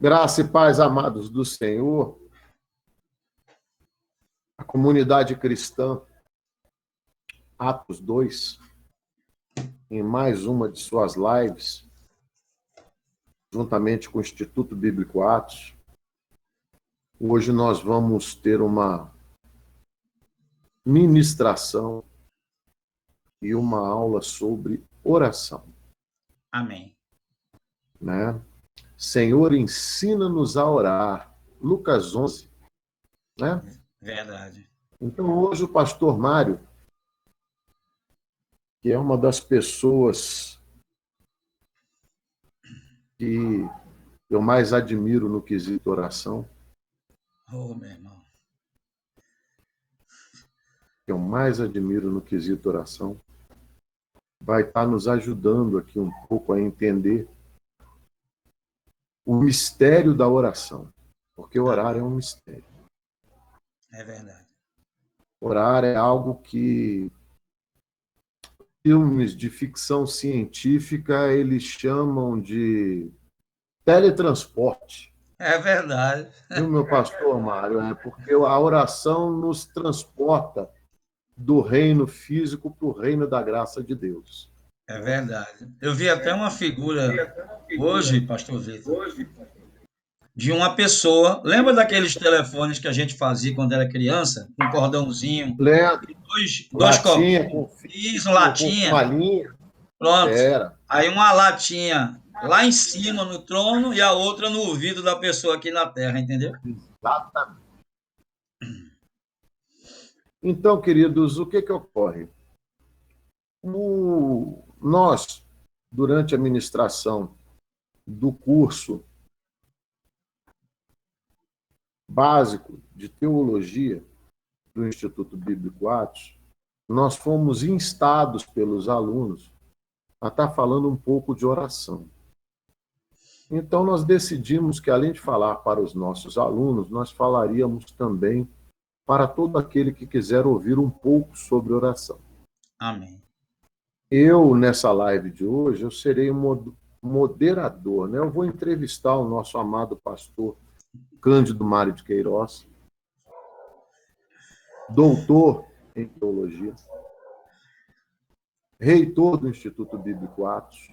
Graça e paz, amados do Senhor, a comunidade cristã, Atos 2, em mais uma de suas lives, juntamente com o Instituto Bíblico Atos. Hoje nós vamos ter uma ministração e uma aula sobre oração. Amém. Né? Senhor, ensina-nos a orar. Lucas 11. Né? Verdade. Então, hoje o pastor Mário, que é uma das pessoas que eu mais admiro no quesito oração, Oh, meu irmão. que eu mais admiro no quesito oração, vai estar nos ajudando aqui um pouco a entender o mistério da oração, porque orar é um mistério. É verdade. Orar é algo que filmes de ficção científica eles chamam de teletransporte. É verdade. Viu, meu pastor Mário? É porque a oração nos transporta do reino físico para o reino da graça de Deus. É verdade. Eu vi até uma figura hoje, pastor Vitor, de uma pessoa. Lembra daqueles telefones que a gente fazia quando era criança? Com um cordãozinho, Leandro, dois latinha copinhos. com fio, Isso, com latinha. palhinha. Pronto. Era. Aí uma latinha lá em cima no trono e a outra no ouvido da pessoa aqui na terra, entendeu? Exatamente. Então, queridos, o que ocorre? Nós, durante a ministração do curso básico de teologia do Instituto Bíblico Atos, nós fomos instados pelos alunos a estar falando um pouco de oração. Então, nós decidimos que, além de falar para os nossos alunos, nós falaríamos também para todo aquele que quiser ouvir um pouco sobre oração. Amém. Eu, nessa live de hoje, eu serei moderador, né? Eu vou entrevistar o nosso amado pastor Cândido Mário de Queiroz, doutor em teologia, reitor do Instituto Bíblico Atos,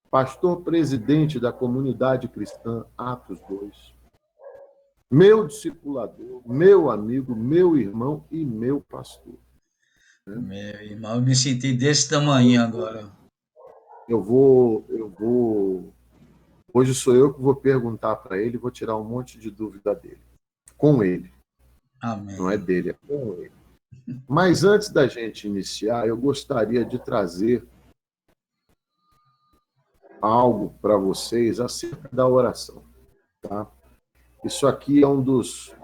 pastor presidente da comunidade cristã Atos 2, meu discipulador, meu amigo, meu irmão e meu pastor. Meu irmão, eu me senti desse tamanho agora. Hoje sou eu que vou perguntar para ele, vou tirar um monte de dúvida dele. Com ele. Amém. Não é dele, é com ele. Mas antes da gente iniciar, eu gostaria de trazer algo para vocês acerca da oração. Tá? Isso aqui é um dos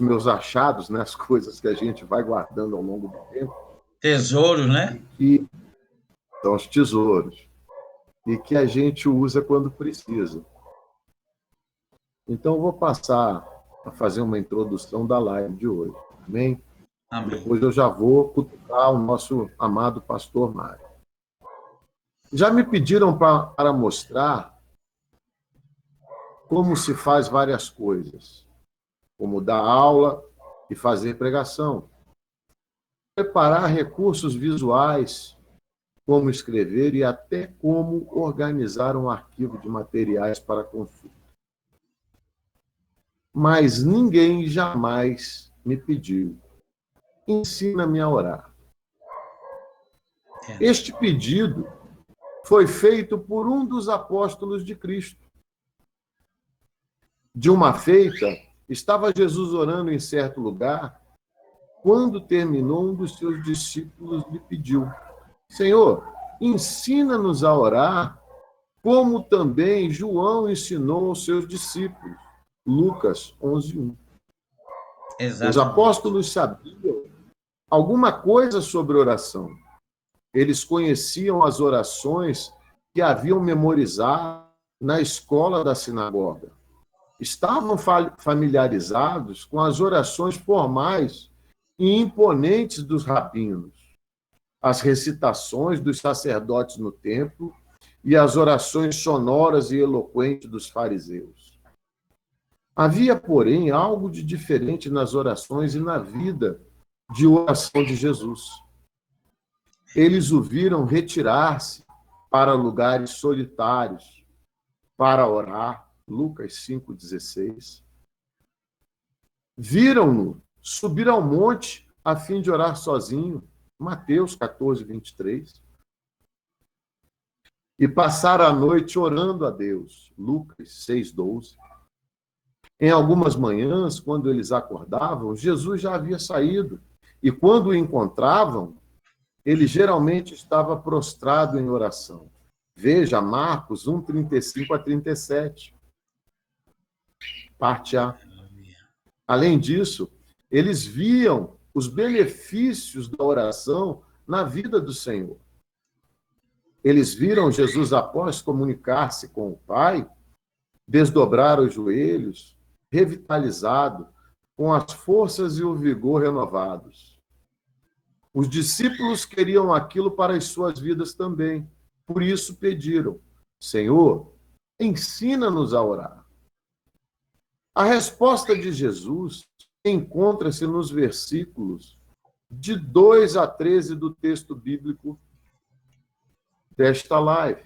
meus achados, né? As coisas que a gente vai guardando ao longo do tempo. Tesouros, né? E são os tesouros. E que a gente usa quando precisa. Então, eu vou passar a fazer uma introdução da live de hoje. Amém? Amém. Depois eu já vou cutucar o nosso amado pastor Mário. Já me pediram para mostrar como se faz várias coisas, como dar aula e fazer pregação, preparar recursos visuais, como escrever e até como organizar um arquivo de materiais para consulta. Mas ninguém jamais me pediu: ensina-me a orar. Este pedido foi feito por um dos apóstolos de Cristo. De uma feita, estava Jesus orando em certo lugar, quando terminou, um dos seus discípulos lhe pediu: Senhor, ensina-nos a orar, como também João ensinou aos seus discípulos. Lucas 11:1. Os apóstolos sabiam alguma coisa sobre oração. Eles conheciam as orações que haviam memorizado na escola da sinagoga. Estavam familiarizados com as orações formais e imponentes dos rabinos, as recitações dos sacerdotes no templo e as orações sonoras e eloquentes dos fariseus. Havia, porém, algo de diferente nas orações e na vida de oração de Jesus. Eles o viram retirar-se para lugares solitários para orar, Lucas 5,16. Viram-no subir ao monte a fim de orar sozinho, Mateus 14:23. E passar a noite orando a Deus, Lucas 6:12. Em algumas manhãs, quando eles acordavam, Jesus já havia saído, e quando o encontravam, ele geralmente estava prostrado em oração. Veja Marcos 1:35-37. Parte A. Além disso, eles viam os benefícios da oração na vida do Senhor. Eles viram Jesus, após comunicar-se com o Pai, desdobrar os joelhos, revitalizado, com as forças e o vigor renovados. Os discípulos queriam aquilo para as suas vidas também. Por isso pediram: Senhor, ensina-nos a orar. A resposta de Jesus encontra-se nos versículos de 2 a 13 do texto bíblico desta live.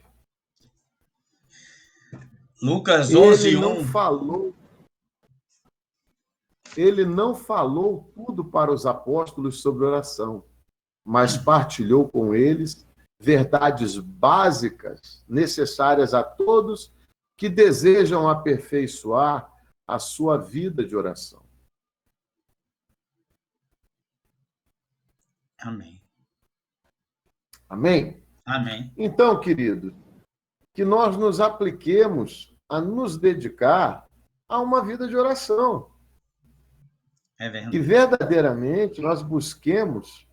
Lucas 11, Ele não falou tudo para os apóstolos sobre oração, mas partilhou com eles verdades básicas necessárias a todos que desejam aperfeiçoar a sua vida de oração. Amém. Amém? Amém. Então, querido, que nós nos apliquemos a nos dedicar a uma vida de oração. É verdade. Que verdadeiramente nós busquemos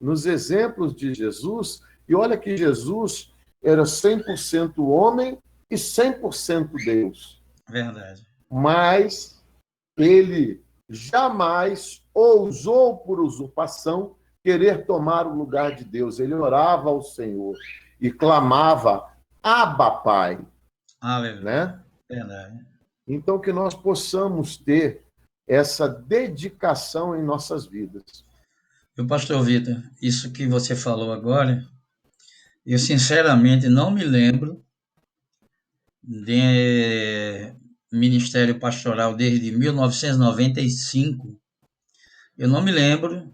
nos exemplos de Jesus, e olha que Jesus era 100% homem e 100% Deus. Verdade. Mas ele jamais ousou, por usurpação, querer tomar o lugar de Deus. Ele orava ao Senhor e clamava: Abba, Pai. Aleluia. Né? Verdade. Então, que nós possamos ter essa dedicação em nossas vidas. Meu pastor Vitor, isso que você falou agora, eu sinceramente não me lembro de ministério pastoral desde 1995. Eu não me lembro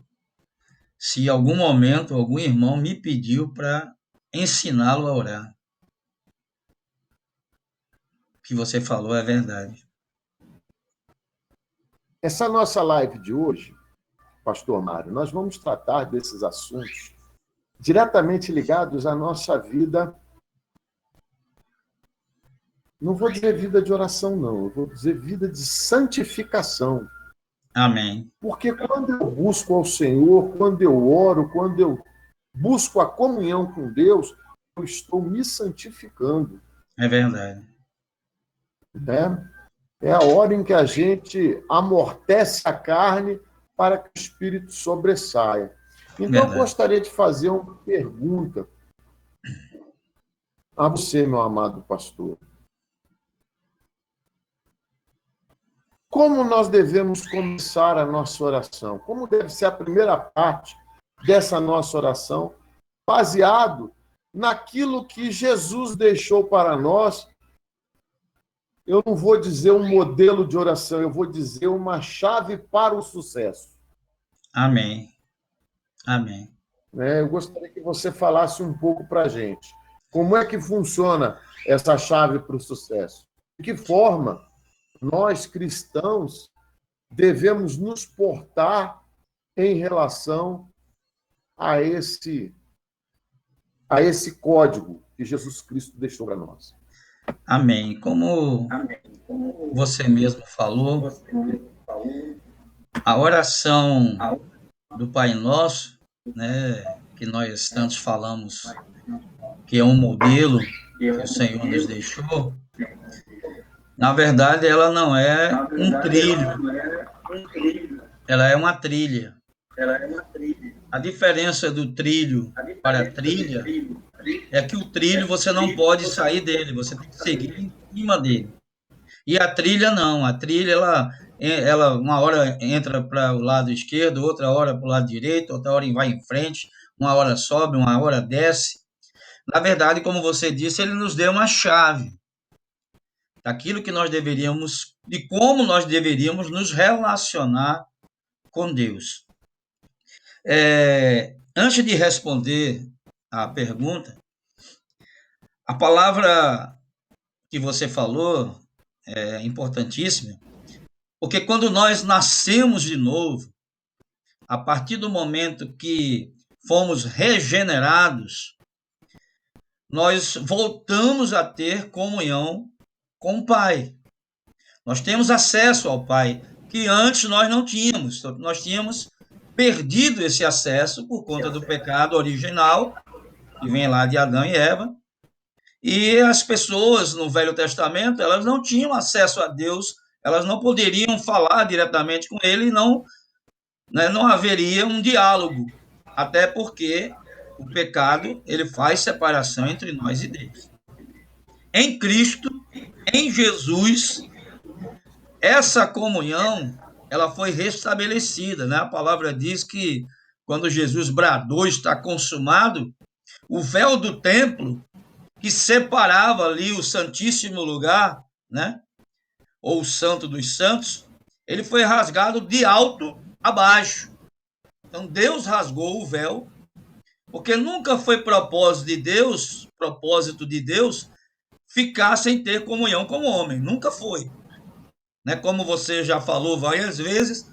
se em algum momento algum irmão me pediu para ensiná-lo a orar. O que você falou é verdade. Essa nossa live de hoje, pastor Mário, nós vamos tratar desses assuntos diretamente ligados à nossa vida. Não vou dizer vida de oração, não. Eu vou dizer vida de santificação. Amém. Porque quando eu busco ao Senhor, quando eu oro, quando eu busco a comunhão com Deus, eu estou me santificando. É verdade. Né? É a hora em que a gente amortece a carne para que o Espírito sobressaia. Então, verdade. Eu gostaria de fazer uma pergunta a você, meu amado pastor. Como nós devemos começar a nossa oração? Como deve ser a primeira parte dessa nossa oração, baseado naquilo que Jesus deixou para nós? Eu não vou dizer um modelo de oração, eu vou dizer uma chave para o sucesso. Amém. Amém. Eu gostaria que você falasse um pouco para a gente. Como é que funciona essa chave para o sucesso? De que forma nós, cristãos, devemos nos portar em relação a esse código que Jesus Cristo deixou para nós? Amém. Como você mesmo falou, a oração do Pai Nosso, né, que nós tantos falamos que é um modelo que o Senhor nos deixou, na verdade ela não é um trilho, ela é uma trilha. A diferença do trilho para a trilha é que o trilho você não pode sair dele, você tem que seguir em cima dele. E a trilha não, a trilha ela uma hora entra para o lado esquerdo, outra hora para o lado direito, outra hora vai em frente, uma hora sobe, uma hora desce. Na verdade, como você disse, ele nos deu uma chave daquilo que nós deveríamos, de como nós deveríamos nos relacionar com Deus. Antes de responder a pergunta, a palavra que você falou é importantíssima, porque quando nós nascemos de novo, a partir do momento que fomos regenerados, nós voltamos a ter comunhão com o Pai. Nós temos acesso ao Pai, que antes nós não tínhamos. Nós tínhamos perdido esse acesso por conta do pecado original, que vem lá de Adão e Eva. E as pessoas no Velho Testamento, elas não tinham acesso a Deus, elas não poderiam falar diretamente com ele, não haveria um diálogo, até porque o pecado ele faz separação entre nós e Deus. Em Cristo, em Jesus, essa comunhão ela foi restabelecida, né? A palavra diz que quando Jesus bradou está consumado, o véu do templo que separava ali o santíssimo lugar, né? Ou o santo dos santos, ele foi rasgado de alto a baixo. Então Deus rasgou o véu, porque nunca foi propósito de Deus, ficar sem ter comunhão com o homem. Nunca foi. Né? Como você já falou várias vezes,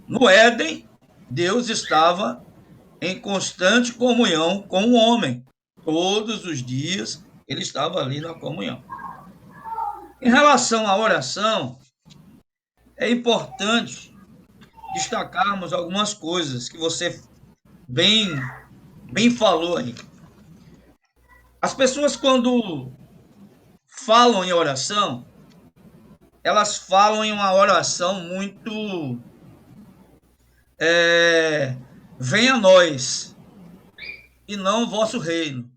no Éden, Deus estava em constante comunhão com o homem. Todos os dias ele estava ali na comunhão. Em relação à oração, é importante destacarmos algumas coisas que você bem falou aí. As pessoas, quando falam em oração, elas falam em uma oração muito venha a nós e não o vosso reino.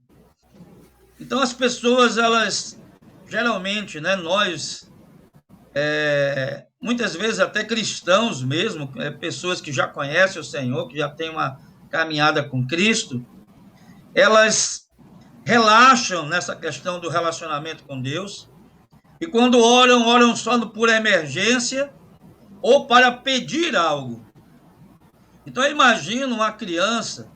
Então as pessoas, elas geralmente, né, nós muitas vezes até cristãos mesmo, pessoas que já conhecem o Senhor, que já têm uma caminhada com Cristo, elas relaxam nessa questão do relacionamento com Deus, e quando oram só por emergência ou para pedir algo. Então eu imagino uma criança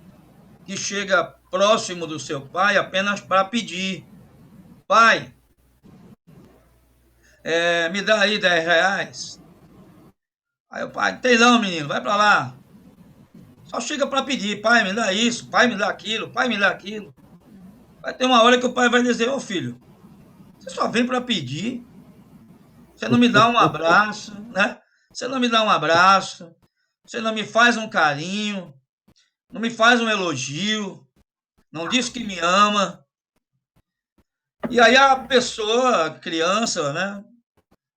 que chega próximo do seu pai apenas para pedir: pai, me dá aí 10 reais. Aí o pai: tem não, menino, vai para lá. Só chega para pedir: pai, me dá isso, pai, me dá aquilo, pai, me dá aquilo. Vai ter uma hora que o pai vai dizer: ô filho, você só vem para pedir, você não me dá um abraço, né? Você não me dá um abraço, você não me faz um carinho, não me faz um elogio, não diz que me ama. E aí a pessoa, a criança, né?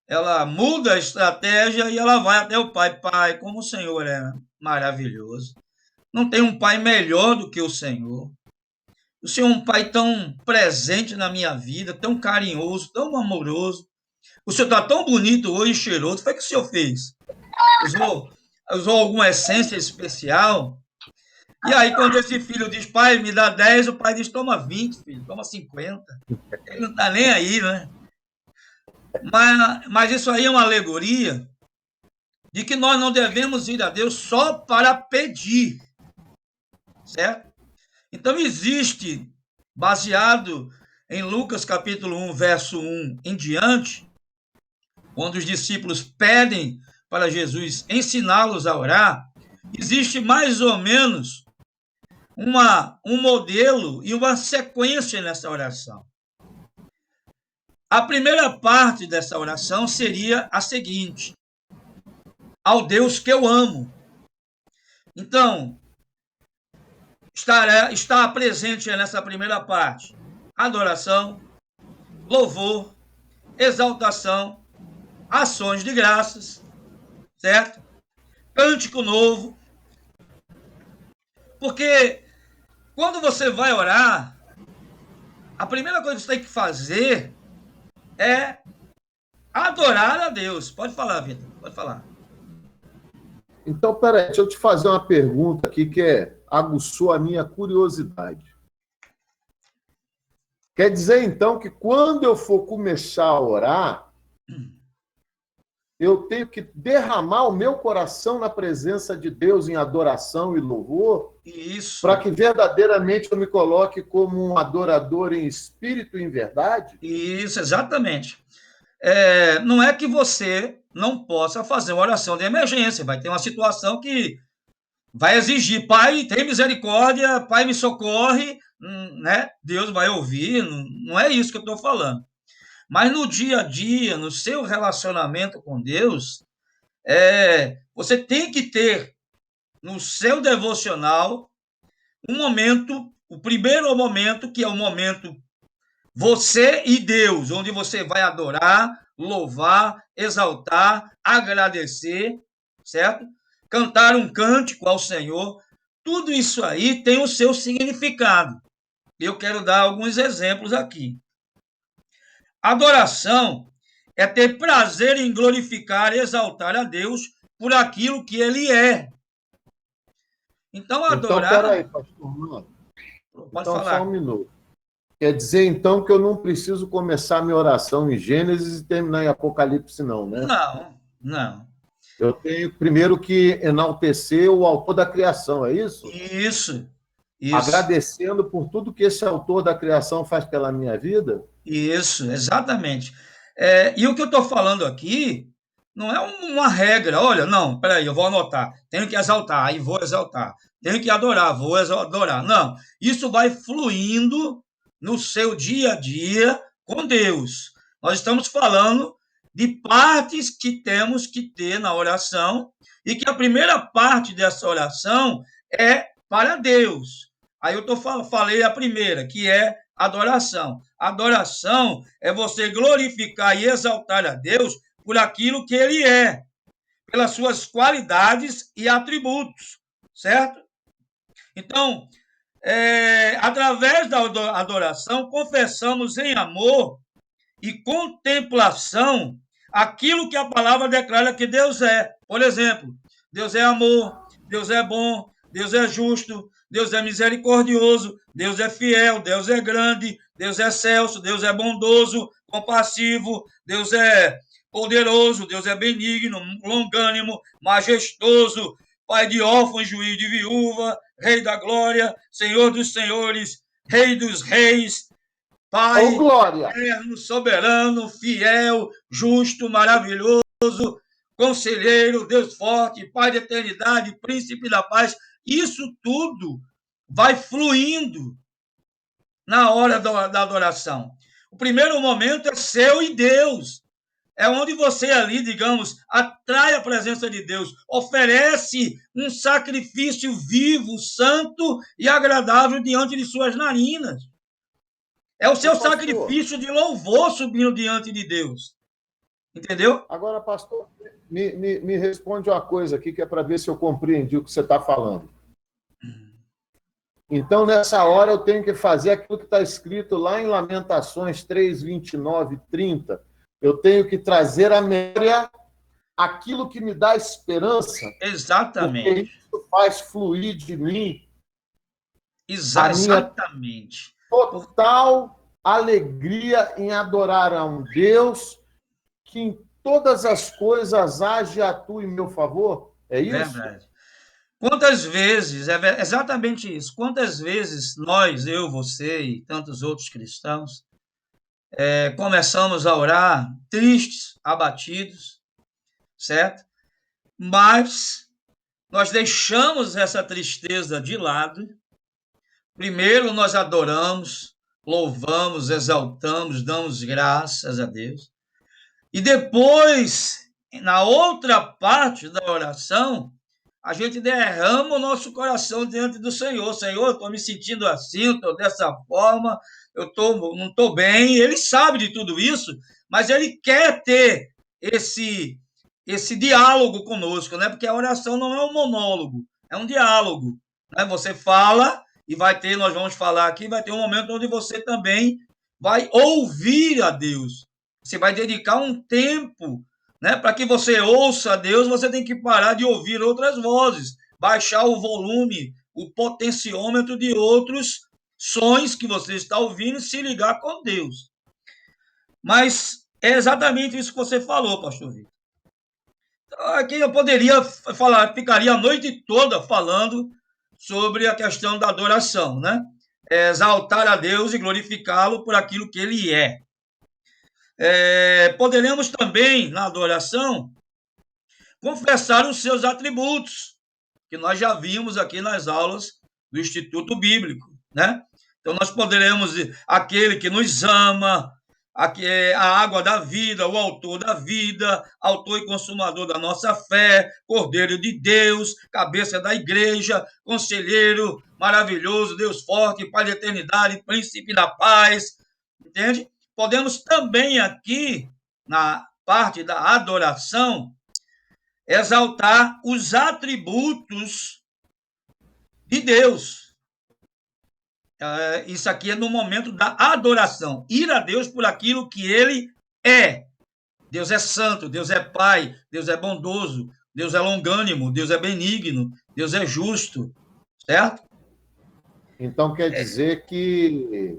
Ela muda a estratégia e ela vai até o pai. Pai, como o Senhor é maravilhoso. Não tem um pai melhor do que o Senhor. O Senhor é um pai tão presente na minha vida, tão carinhoso, tão amoroso. O Senhor está tão bonito hoje, cheiroso. Foi o que o Senhor fez? Usou alguma essência especial? E aí, quando esse filho diz: pai, me dá 10, o pai diz: toma 20, filho, toma 50. Ele não está nem aí, né? Mas isso aí é uma alegoria de que nós não devemos ir a Deus só para pedir, certo? Então existe, baseado em Lucas capítulo 1, verso 1 em diante, quando os discípulos pedem para Jesus ensiná-los a orar, existe mais ou menos um modelo e uma sequência nessa oração. A primeira parte dessa oração seria a seguinte: ao Deus que eu amo. Então, está presente nessa primeira parte adoração, louvor, exaltação, ações de graças, certo? Cântico novo. Porque quando você vai orar, A primeira coisa que você tem que fazer é adorar a Deus. Pode falar, Vitor, pode falar. Então, peraí, deixa eu te fazer uma pergunta aqui que aguçou a minha curiosidade. Quer dizer, então, que quando eu for começar a orar, eu tenho que derramar o meu coração na presença de Deus em adoração e louvor, Isso. para que verdadeiramente eu me coloque como um adorador em espírito e em verdade? Isso, exatamente. Não é que você não possa fazer uma oração de emergência, vai ter uma situação que vai exigir, Pai, tem misericórdia, Pai, me socorre, né? Deus vai ouvir, não é isso que eu estou falando. Mas no dia a dia, no seu relacionamento com Deus, você tem que ter no seu devocional um momento, o primeiro momento, que é o momento você e Deus, onde você vai adorar, louvar, exaltar, agradecer, certo? Cantar um cântico ao Senhor. Tudo isso aí tem o seu significado. Eu quero dar alguns exemplos aqui. Adoração é ter prazer em glorificar e exaltar a Deus por aquilo que ele é. Então, Então, adorar. peraí, pastor. Mano. Pode Então, só falar. um minuto. Quer dizer, então, que eu não preciso começar a minha oração em Gênesis e terminar em Apocalipse, não, né? Não, não. Eu tenho primeiro que enaltecer o autor da criação, é isso? Isso. Agradecendo por tudo que esse autor da criação faz pela minha vida? Isso, exatamente. E o que eu estou falando aqui não é uma regra. Olha, não, peraí, eu vou anotar. Tenho que exaltar, aí vou exaltar. Tenho que adorar, vou adorar. Não, isso vai fluindo no seu dia a dia com Deus. Nós estamos falando de partes que temos que ter na oração e que a primeira parte dessa oração é para Deus. Aí falei a primeira, que é adoração. Adoração é você glorificar e exaltar a Deus por aquilo que ele é, pelas suas qualidades e atributos, certo? Então, através da adoração, confessamos em amor e contemplação aquilo que a palavra declara que Deus é. Por exemplo, Deus é amor, Deus é bom, Deus é justo, Deus é misericordioso, Deus é fiel, Deus é grande, Deus é excelso, Deus é bondoso, compassivo, Deus é poderoso, Deus é benigno, longânimo, majestoso, Pai de órfãos, juiz de viúva, Rei da glória, Senhor dos senhores, Rei dos reis, Pai eterno, soberano, fiel, justo, maravilhoso, conselheiro, Deus forte, Pai da eternidade, príncipe da paz. Isso tudo vai fluindo na hora da adoração. O primeiro momento é seu e Deus. É onde você ali, digamos, atrai a presença de Deus, oferece um sacrifício vivo, santo e agradável diante de suas narinas. É o seu sacrifício de louvor subindo diante de Deus. Entendeu? Agora, pastor, me responde uma coisa aqui que é para ver se eu compreendi o que você está falando. Então, nessa hora, eu tenho que fazer aquilo que está escrito lá em Lamentações 3, 29 e 30. Eu tenho que trazer à memória aquilo que me dá esperança. Exatamente. Porque isso faz fluir de mim exatamente. Total alegria em adorar a um Deus que em todas as coisas age e atua em meu favor. É isso? Verdade. Quantas vezes, exatamente isso, quantas vezes nós, eu, você e tantos outros cristãos, começamos a orar tristes, abatidos, certo? Mas nós deixamos essa tristeza de lado. Primeiro nós adoramos, louvamos, exaltamos, damos graças a Deus. E depois, na outra parte da oração, a gente derrama o nosso coração diante do Senhor. Senhor, eu estou me sentindo assim, eu estou dessa forma, não estou bem. Ele sabe de tudo isso, mas ele quer ter esse diálogo conosco, né? Porque a oração não é um monólogo, é um diálogo. Né? Você fala e nós vamos falar aqui, vai ter um momento onde você também vai ouvir a Deus. Você vai dedicar um tempo, né? Para que você ouça a Deus, você tem que parar de ouvir outras vozes, baixar o volume, o potenciômetro de outros sons que você está ouvindo e se ligar com Deus. Mas é exatamente isso que você falou, pastor Vitor. Aqui eu poderia falar, ficaria a noite toda falando sobre a questão da adoração, né? Exaltar a Deus e glorificá-lo por aquilo que ele é. Poderemos também, na adoração, confessar os seus atributos, que nós já vimos aqui nas aulas do Instituto Bíblico, né? Então, nós poderemos, aquele que nos ama, a água da vida, o autor da vida, autor e consumador da nossa fé, Cordeiro de Deus, cabeça da igreja, conselheiro maravilhoso, Deus forte, Pai da eternidade, príncipe da paz, entende? Podemos também aqui, na parte da adoração, exaltar os atributos de Deus. Isso aqui é no momento da adoração. Ir a Deus por aquilo que ele é. Deus é santo, Deus é pai, Deus é bondoso, Deus é longânimo, Deus é benigno, Deus é justo, certo? Então quer dizer que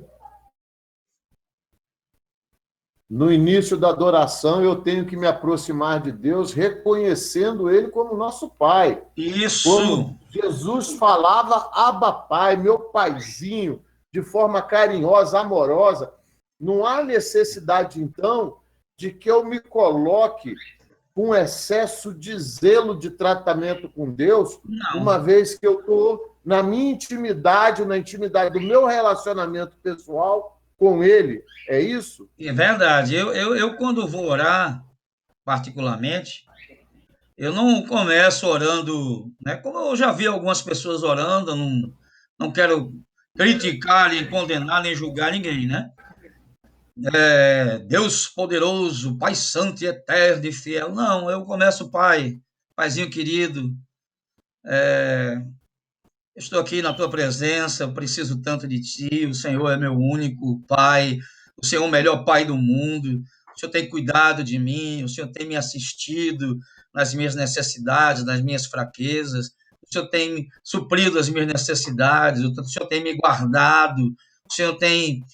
no início da adoração eu tenho que me aproximar de Deus reconhecendo ele como nosso Pai. Isso. Como Jesus falava, Abba Pai, meu paizinho, de forma carinhosa, amorosa. Não há necessidade, então, de que eu me coloque com excesso de zelo de tratamento com Deus, uma vez que eu estou na minha intimidade, na intimidade do meu relacionamento pessoal com ele. É isso? É verdade. Eu quando vou orar, particularmente, eu não começo orando, né? Como eu já vi algumas pessoas orando, não quero criticar, nem condenar, nem julgar ninguém, né? Deus poderoso, Pai santo e eterno e fiel. Não, eu começo, Pai, Paizinho querido, estou aqui na tua presença, eu preciso tanto de ti, o Senhor é meu único Pai, o Senhor é o melhor Pai do mundo, o Senhor tem cuidado de mim, o Senhor tem me assistido nas minhas necessidades, nas minhas fraquezas, o Senhor tem suprido as minhas necessidades, o Senhor tem me guardado, o Senhor tem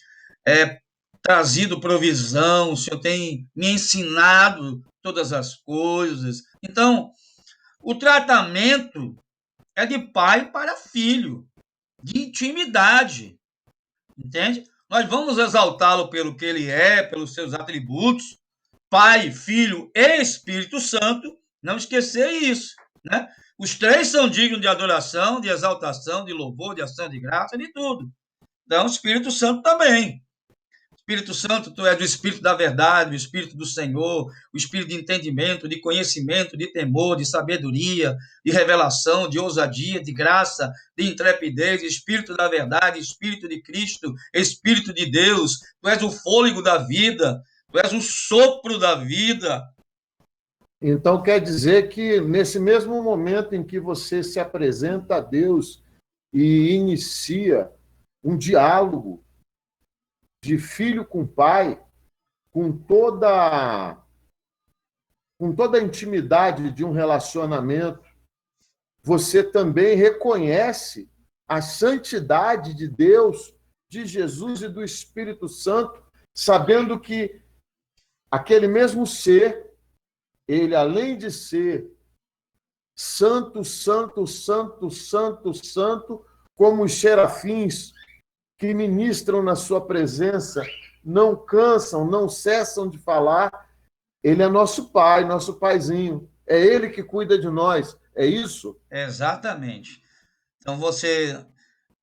trazido provisão, o Senhor tem me ensinado todas as coisas. Então, o tratamento é de pai para filho, de intimidade, entende? Nós vamos exaltá-lo pelo que ele é, pelos seus atributos, Pai, Filho e Espírito Santo, não esquecer isso, né? Os três são dignos de adoração, de exaltação, de louvor, de ação de graça, de tudo. Então, o Espírito Santo também. Espírito Santo, tu és o Espírito da verdade, o Espírito do Senhor, o Espírito de entendimento, de conhecimento, de temor, de sabedoria, de revelação, de ousadia, de graça, de intrepidez, Espírito da verdade, Espírito de Cristo, Espírito de Deus, tu és o fôlego da vida, tu és o sopro da vida. Então quer dizer que nesse mesmo momento em que você se apresenta a Deus e inicia um diálogo de filho com pai, com toda a intimidade de um relacionamento, você também reconhece a santidade de Deus, de Jesus e do Espírito Santo, sabendo que aquele mesmo ser, ele, além de ser santo, santo, santo, santo, santo, como os serafins que ministram na sua presença, não cansam, não cessam de falar, ele é nosso pai, nosso paizinho. É ele que cuida de nós. É isso? Exatamente. Então,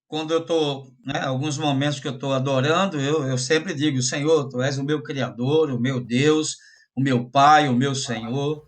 quando eu estou, né, alguns momentos que eu estou adorando, eu sempre digo, Senhor, tu és o meu Criador, o meu Deus, o meu Pai, o meu Senhor,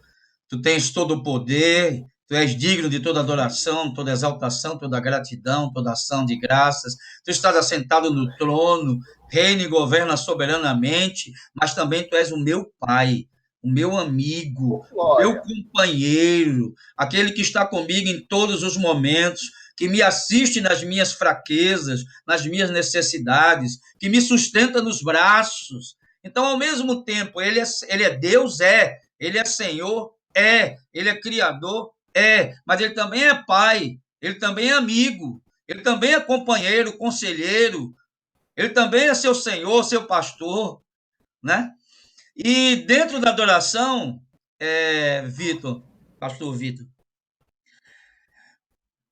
tu tens todo o poder, tu és digno de toda adoração, toda exaltação, toda gratidão, toda ação de graças, tu estás assentado no trono, reina e governa soberanamente, mas também tu és o meu Pai, o meu amigo, o meu companheiro, aquele que está comigo em todos os momentos, que me assiste nas minhas fraquezas, nas minhas necessidades, que me sustenta nos braços. Então, ao mesmo tempo, ele é Deus, ele é Senhor, ele é Criador, mas ele também é Pai, ele também é amigo, ele também é companheiro, conselheiro, ele também é seu Senhor, seu pastor, né? E dentro da adoração, Vitor, pastor Vitor,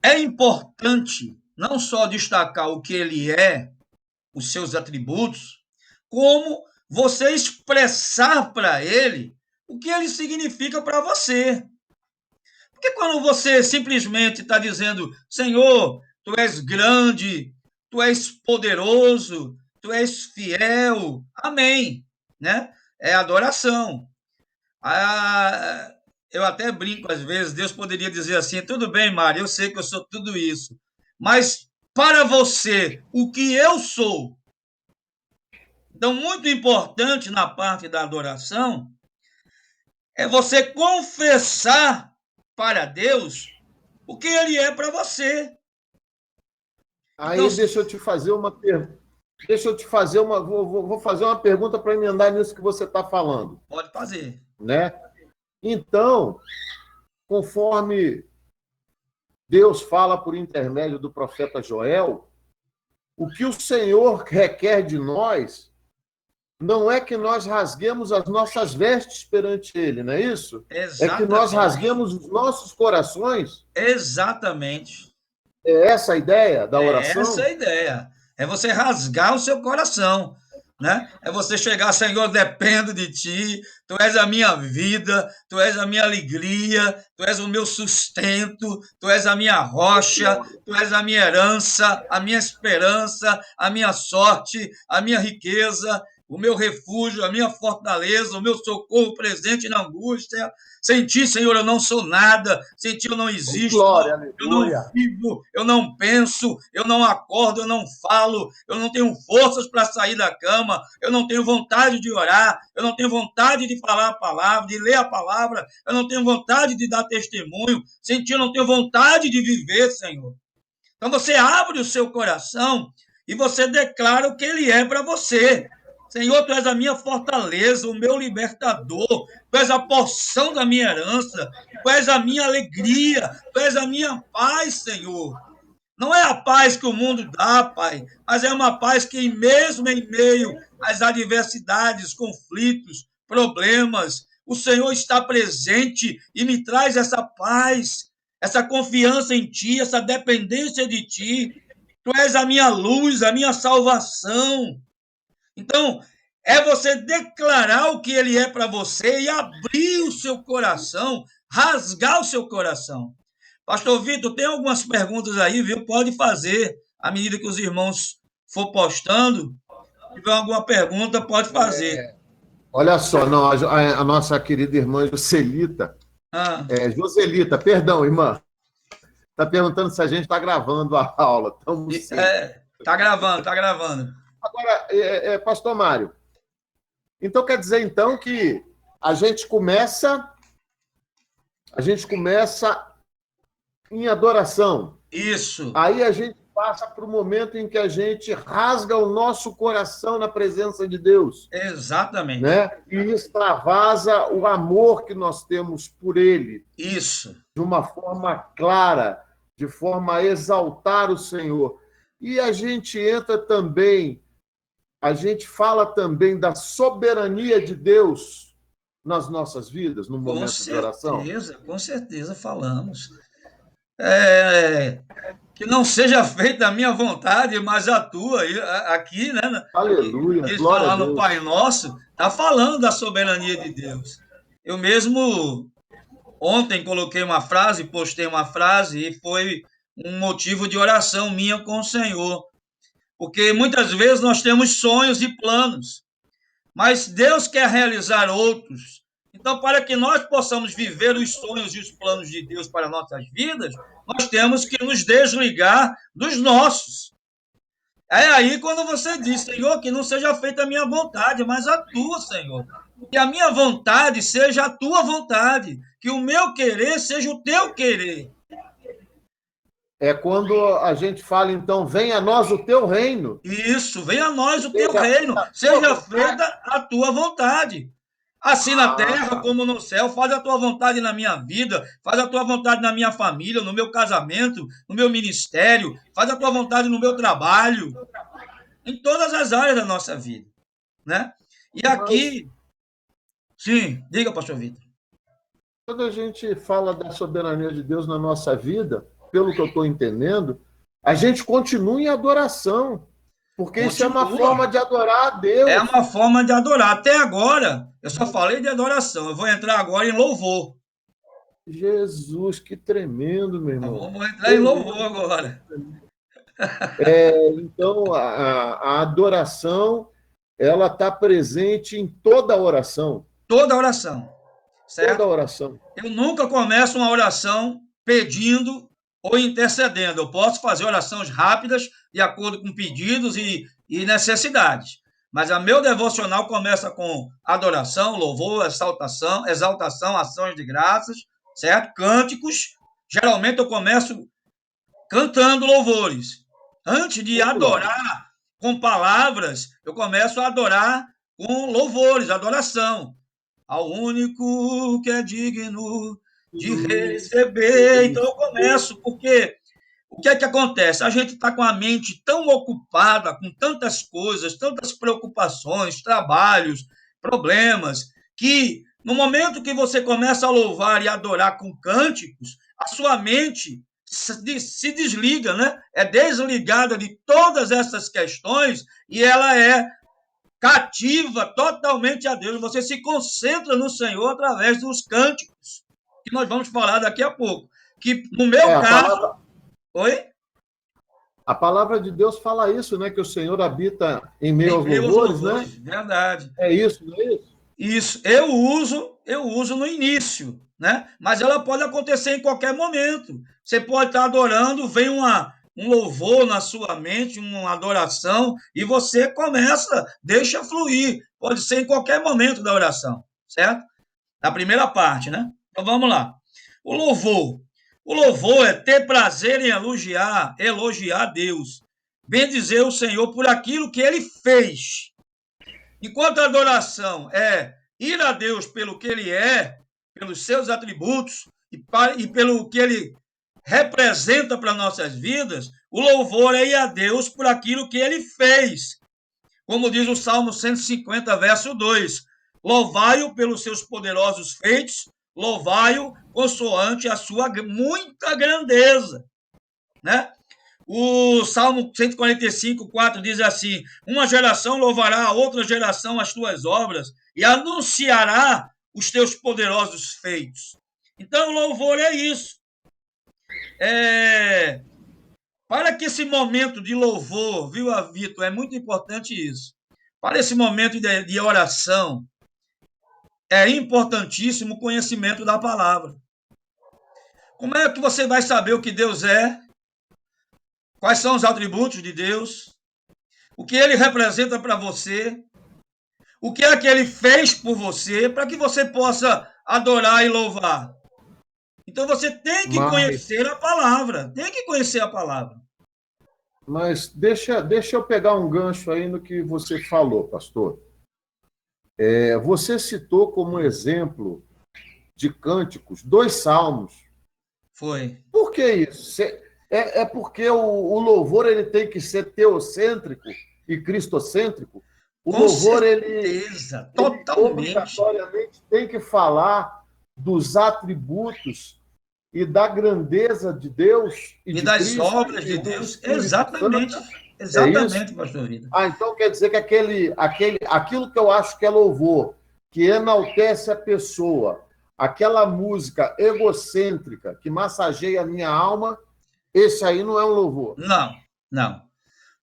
é importante não só destacar o que ele é, os seus atributos, como você expressar para ele o que ele significa para você. Porque quando você simplesmente está dizendo, Senhor, tu és grande, tu és poderoso, tu és fiel, amém, né? É adoração. Eu até brinco às vezes, Deus poderia dizer assim, tudo bem, Mário, eu sei que eu sou tudo isso, mas para você, o que eu sou? Então, muito importante na parte da adoração é você confessar para Deus o que ele é para você. Aí deixa eu te fazer uma pergunta. Vou fazer uma pergunta para emendar nisso que você está falando. Pode fazer. Né? Então, conforme Deus fala por intermédio do profeta Joel, o que o Senhor requer de nós não é que nós rasguemos as nossas vestes perante Ele, não é isso? Exatamente. É que nós rasguemos os nossos corações. Exatamente. É essa a ideia da oração? É essa a ideia. É você rasgar o seu coração, né? É você chegar, Senhor, dependo de Ti, Tu és a minha vida, Tu és a minha alegria, Tu és o meu sustento, Tu és a minha rocha, Tu és a minha herança, a minha esperança, a minha sorte, a minha riqueza, o meu refúgio, a minha fortaleza, o meu socorro presente na angústia. Sem Ti, Senhor, eu não sou nada, sem Ti eu não existo, Glória, eu não vivo, eu não penso, eu não acordo, eu não falo, eu não tenho forças para sair da cama, eu não tenho vontade de orar, eu não tenho vontade de falar a palavra, de ler a palavra, eu não tenho vontade de dar testemunho, sem Ti eu não tenho vontade de viver, Senhor. Então você abre o seu coração e você declara o que Ele é para você. Senhor, Tu és a minha fortaleza, o meu libertador, Tu és a porção da minha herança, Tu és a minha alegria, Tu és a minha paz, Senhor. Não é a paz que o mundo dá, Pai, mas é uma paz que, mesmo em meio às adversidades, conflitos, problemas, o Senhor está presente e me traz essa paz, essa confiança em Ti, essa dependência de Ti. Tu és a minha luz, a minha salvação. Então, é você declarar o que Ele é para você e abrir o seu coração, rasgar o seu coração. Pastor Vitor, tem algumas perguntas aí, viu? Pode fazer à medida que os irmãos for postando. Se tiver alguma pergunta, pode fazer. Olha só, não, a nossa querida irmã Joselita, Joselita, perdão, irmã, está perguntando se a gente está gravando a aula. Estamos sim. Está gravando, está gravando. Agora, pastor Mário, então quer dizer então que a gente começa em adoração. Isso. Aí a gente passa para o momento em que a gente rasga o nosso coração na presença de Deus. Exatamente. Né? E extravasa o amor que nós temos por Ele. Isso. De uma forma clara, de forma a exaltar o Senhor. E a gente fala também da soberania de Deus nas nossas vidas, no momento de oração. Com certeza falamos. Que não seja feita a minha vontade, mas a tua. Aqui, né? Aleluia. Eles falam lá no Pai Nosso, está falando da soberania de Deus. Eu mesmo ontem coloquei uma frase, postei uma frase, e foi um motivo de oração minha com o Senhor. Porque muitas vezes nós temos sonhos e planos, mas Deus quer realizar outros. Então, para que nós possamos viver os sonhos e os planos de Deus para nossas vidas, nós temos que nos desligar dos nossos. É aí quando você diz, Senhor, que não seja feita a minha vontade, mas a tua, Senhor. Que a minha vontade seja a tua vontade, que o meu querer seja o teu querer. É quando a gente fala, então, venha a nós o teu reino. Isso, venha a nós o teu Seja reino, feita a tua seja vontade. feita a tua vontade. Assim na Ah, terra tá. como no céu, faz a tua vontade na minha vida, faz a tua vontade na minha família, no meu casamento, no meu ministério, faz a tua vontade no meu trabalho, em todas as áreas da nossa vida, né? E Mas aqui, sim, diga, pastor Vitor. quando a gente fala da soberania de Deus na nossa vida, pelo que eu estou entendendo, a gente continua em adoração, porque isso é uma Continua. forma de adorar a É Deus. uma forma de adorar. Até agora, eu só falei de adoração. Eu vou entrar agora em louvor. Jesus, que tremendo, meu irmão. Vamos entrar em louvor Tremendo. agora. Então, a adoração, ela está presente em toda a oração. Toda oração, Toda a certo? oração. Eu nunca começo uma oração pedindo ou intercedendo. Eu posso fazer orações rápidas, de acordo com pedidos e necessidades. Mas a meu devocional começa com adoração, louvor, exaltação, ações de graças, certo? Cânticos. Geralmente eu começo cantando louvores. Antes de Vamos lá. adorar com palavras, eu começo a adorar com louvores, adoração ao único que é digno de receber. Então eu começo, porque o que é que acontece? A gente está com a mente tão ocupada com tantas coisas, tantas preocupações, trabalhos, problemas, que no momento que você começa a louvar e adorar com cânticos, a sua mente se desliga, né? É desligada de todas essas questões e ela é cativa totalmente a Deus. Você se concentra no Senhor através dos cânticos, que nós vamos falar daqui a pouco. Que no É, meu caso. Oi? a palavra de Deus fala isso, né? Que o Senhor habita em meio Em aos meio aos louvores, né? louvores, verdade. É isso, não é isso? Isso, eu uso no início, né? Mas ela pode acontecer em qualquer momento. Você pode estar adorando, vem um louvor na sua mente, uma adoração, e você começa, deixa fluir. Pode ser em qualquer momento da oração, certo? A primeira parte, né? Então vamos lá. O louvor. O louvor é ter prazer em elogiar Deus. Bendizer o Senhor por aquilo que ele fez. Enquanto a adoração é ir a Deus pelo que ele é, pelos seus atributos e pelo que ele representa para nossas vidas, o louvor é ir a Deus por aquilo que ele fez. Como diz o Salmo 150, verso 2: louvai-o pelos seus poderosos feitos, louvai-o consoante a sua muita grandeza, né? O Salmo 145, 4 diz assim: uma geração louvará a outra geração as tuas obras e anunciará os teus poderosos feitos. Então, o louvor é isso. É, para que esse momento de louvor, viu, Vitor, é muito importante isso. Para esse momento de oração, é importantíssimo o conhecimento da palavra. Como é que você vai saber o que Deus é? Quais são os atributos de Deus? O que ele representa para você? O que é que ele fez por você para que você possa adorar e louvar? Então você tem que Mas, conhecer a palavra, tem que conhecer a palavra. mas deixa eu pegar um gancho aí no que você falou, pastor. Você citou como exemplo de cânticos 2 salmos. Foi. Por que isso? É porque o louvor ele tem que ser teocêntrico e cristocêntrico. O Com louvor certeza, ele totalmente. obrigatoriamente tem que falar dos atributos e da grandeza de Deus e E de das Cristo obras e de do Deus, Espírito Santo. exatamente. É isso? Exatamente, pastor Vida. Então quer dizer que aquilo que eu acho que é louvor, que enaltece a pessoa, aquela música egocêntrica que massageia a minha alma, esse aí não é um louvor. Não, não.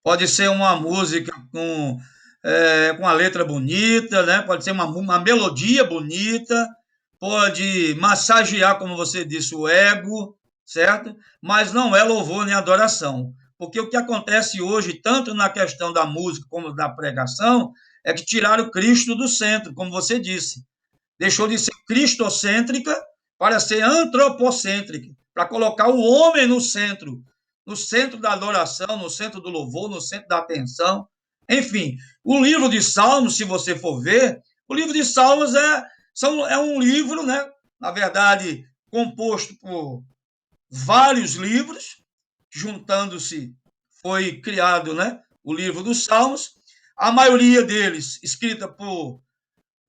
Pode ser uma música com a letra bonita, né? Pode ser uma melodia bonita, pode massagear, como você disse, o ego, certo? Mas não é louvor nem adoração. Porque o que acontece hoje, tanto na questão da música como da pregação, é que tiraram Cristo do centro, como você disse. Deixou de ser cristocêntrica para ser antropocêntrica, para colocar o homem no centro. no centro da adoração, no centro do louvor, no centro da atenção. Enfim, o livro de Salmos, se você for ver, o livro de Salmos é um livro, né, na verdade, composto por vários livros, juntando-se, foi criado, né, o livro dos Salmos, a maioria deles escrita por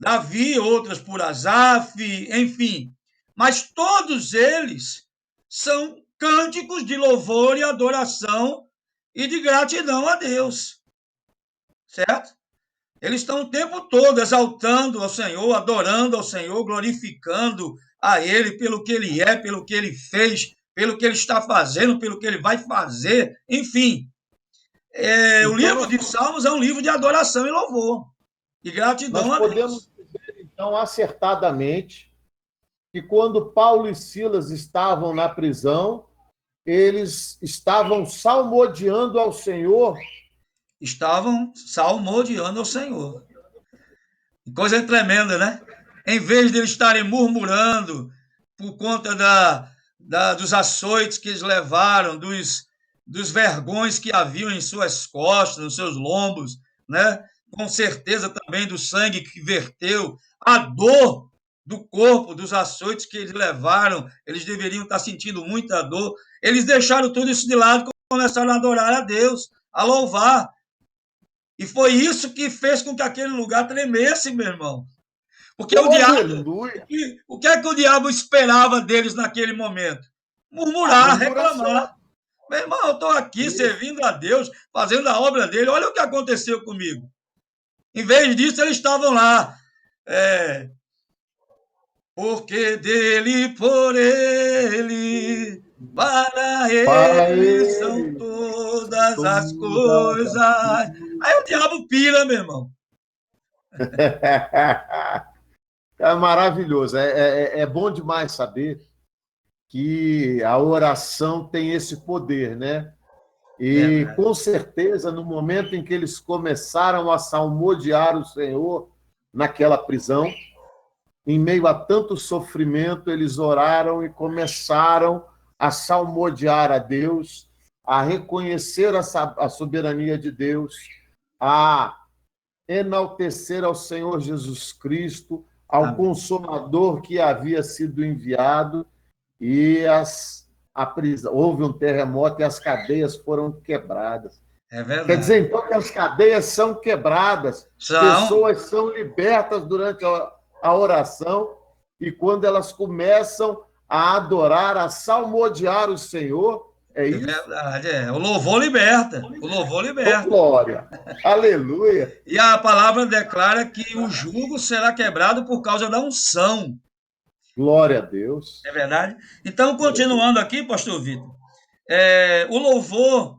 Davi, outras por Asaf, enfim. Mas todos eles são cânticos de louvor e adoração e de gratidão a Deus, certo? Eles estão o tempo todo exaltando ao Senhor, adorando ao Senhor, glorificando a Ele pelo que Ele é, pelo que Ele fez, pelo que Ele está fazendo, pelo que Ele vai fazer, enfim. O Então, livro de Salmos é um livro de adoração e louvor, e gratidão nós a Deus. podemos dizer, então, acertadamente, que quando Paulo e Silas estavam na prisão, eles estavam salmodiando ao Senhor. Estavam salmodiando ao Senhor. Coisa tremenda, né? Em vez de eles estarem murmurando por conta dos açoites que eles levaram, dos vergões que haviam em suas costas, nos seus lombos, né? Com certeza também do sangue que verteu, a dor do corpo, dos açoites que eles levaram, eles deveriam estar sentindo muita dor. Eles deixaram tudo isso de lado e começaram a adorar a Deus, a louvar. E foi isso que fez com que aquele lugar tremesse, meu irmão. Porque o diabo, Aleluia! o que é que o diabo esperava deles naquele momento? A Murmurar, murmuração. reclamar. Meu irmão, eu estou aqui Isso. servindo a Deus, fazendo a obra dele. Olha o que aconteceu comigo. Em vez disso, eles estavam lá. Porque dele, por ele, para Para ele são ele, todas as todas coisas. as Aí o diabo pira, meu irmão. É maravilhoso. É bom demais saber que a oração tem esse poder, né? E, Verdade. com certeza, no momento em que eles começaram a salmodiar o Senhor naquela prisão, em meio a tanto sofrimento, eles oraram e começaram a salmodiar a Deus, a reconhecer a soberania de Deus, a enaltecer ao Senhor Jesus Cristo, ao Amém. Consolador que havia sido enviado, e houve um terremoto e as cadeias foram quebradas. É Quer verdade. dizer, então, que as cadeias são quebradas, São, pessoas são libertas durante a oração, e quando elas começam a adorar, a salmodiar o Senhor, é é isso? verdade, é. O louvor liberta. O louvor Oh, liberta. glória! Aleluia! E a palavra declara que o jugo será quebrado por causa da unção. Glória a Deus! É verdade? Então, Glória a Deus! continuando aqui, pastor Vitor, o louvor,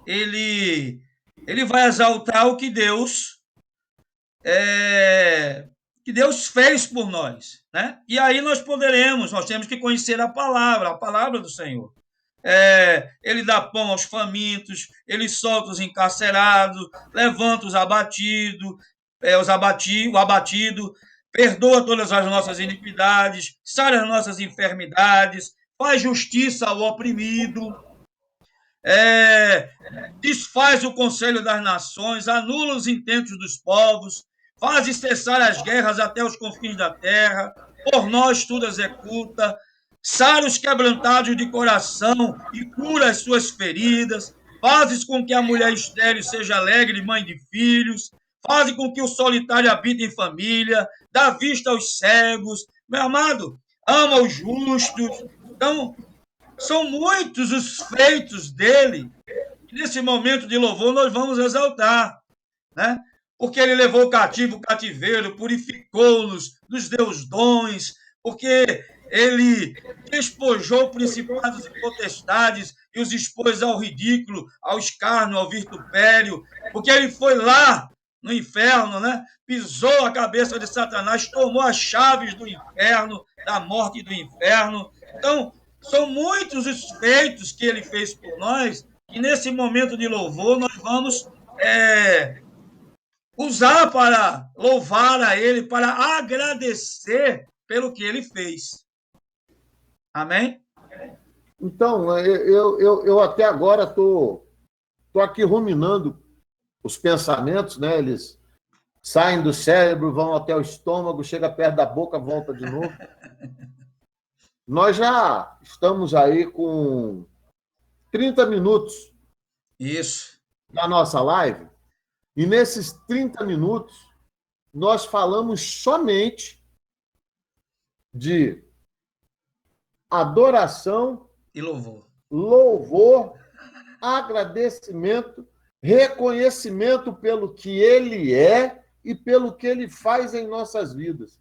ele, ele vai exaltar o que Deus fez por nós, né? E aí nós temos que conhecer a palavra do Senhor. Ele dá pão aos famintos, ele solta os encarcerados, levanta o abatido, perdoa todas as nossas iniquidades, sara as nossas enfermidades, faz justiça ao oprimido, desfaz o conselho das nações, anula os intentos dos povos, faz cessar as guerras até os confins da terra, por nós tudo executa, sara os quebrantados de coração e cura as suas feridas, fazes com que a mulher estéril seja alegre, mãe de filhos, faz com que o solitário habite em família, dá vista aos cegos, meu amado, ama os justos. Então, são muitos os feitos dele. Nesse momento de louvor, nós vamos exaltar, né? Porque ele levou o cativo o cativeiro, purificou-nos, nos deu os dons, porque ele despojou principados e potestades e os expôs ao ridículo, ao escárnio, ao vitupério, porque ele foi lá no inferno, né? Pisou a cabeça de Satanás, tomou as chaves do inferno, da morte e do inferno. Então, são muitos os feitos que ele fez por nós, que nesse momento de louvor nós vamos usar para louvar a ele, para agradecer pelo que ele fez. Amém? Então, eu até agora estou aqui ruminando os pensamentos, né? Eles saem do cérebro, vão até o estômago, chega perto da boca, volta de novo. Nós já estamos aí com 30 minutos Isso. da nossa live, e nesses 30 minutos nós falamos somente de adoração, E louvor. louvor, agradecimento, reconhecimento pelo que ele é e pelo que ele faz em nossas vidas.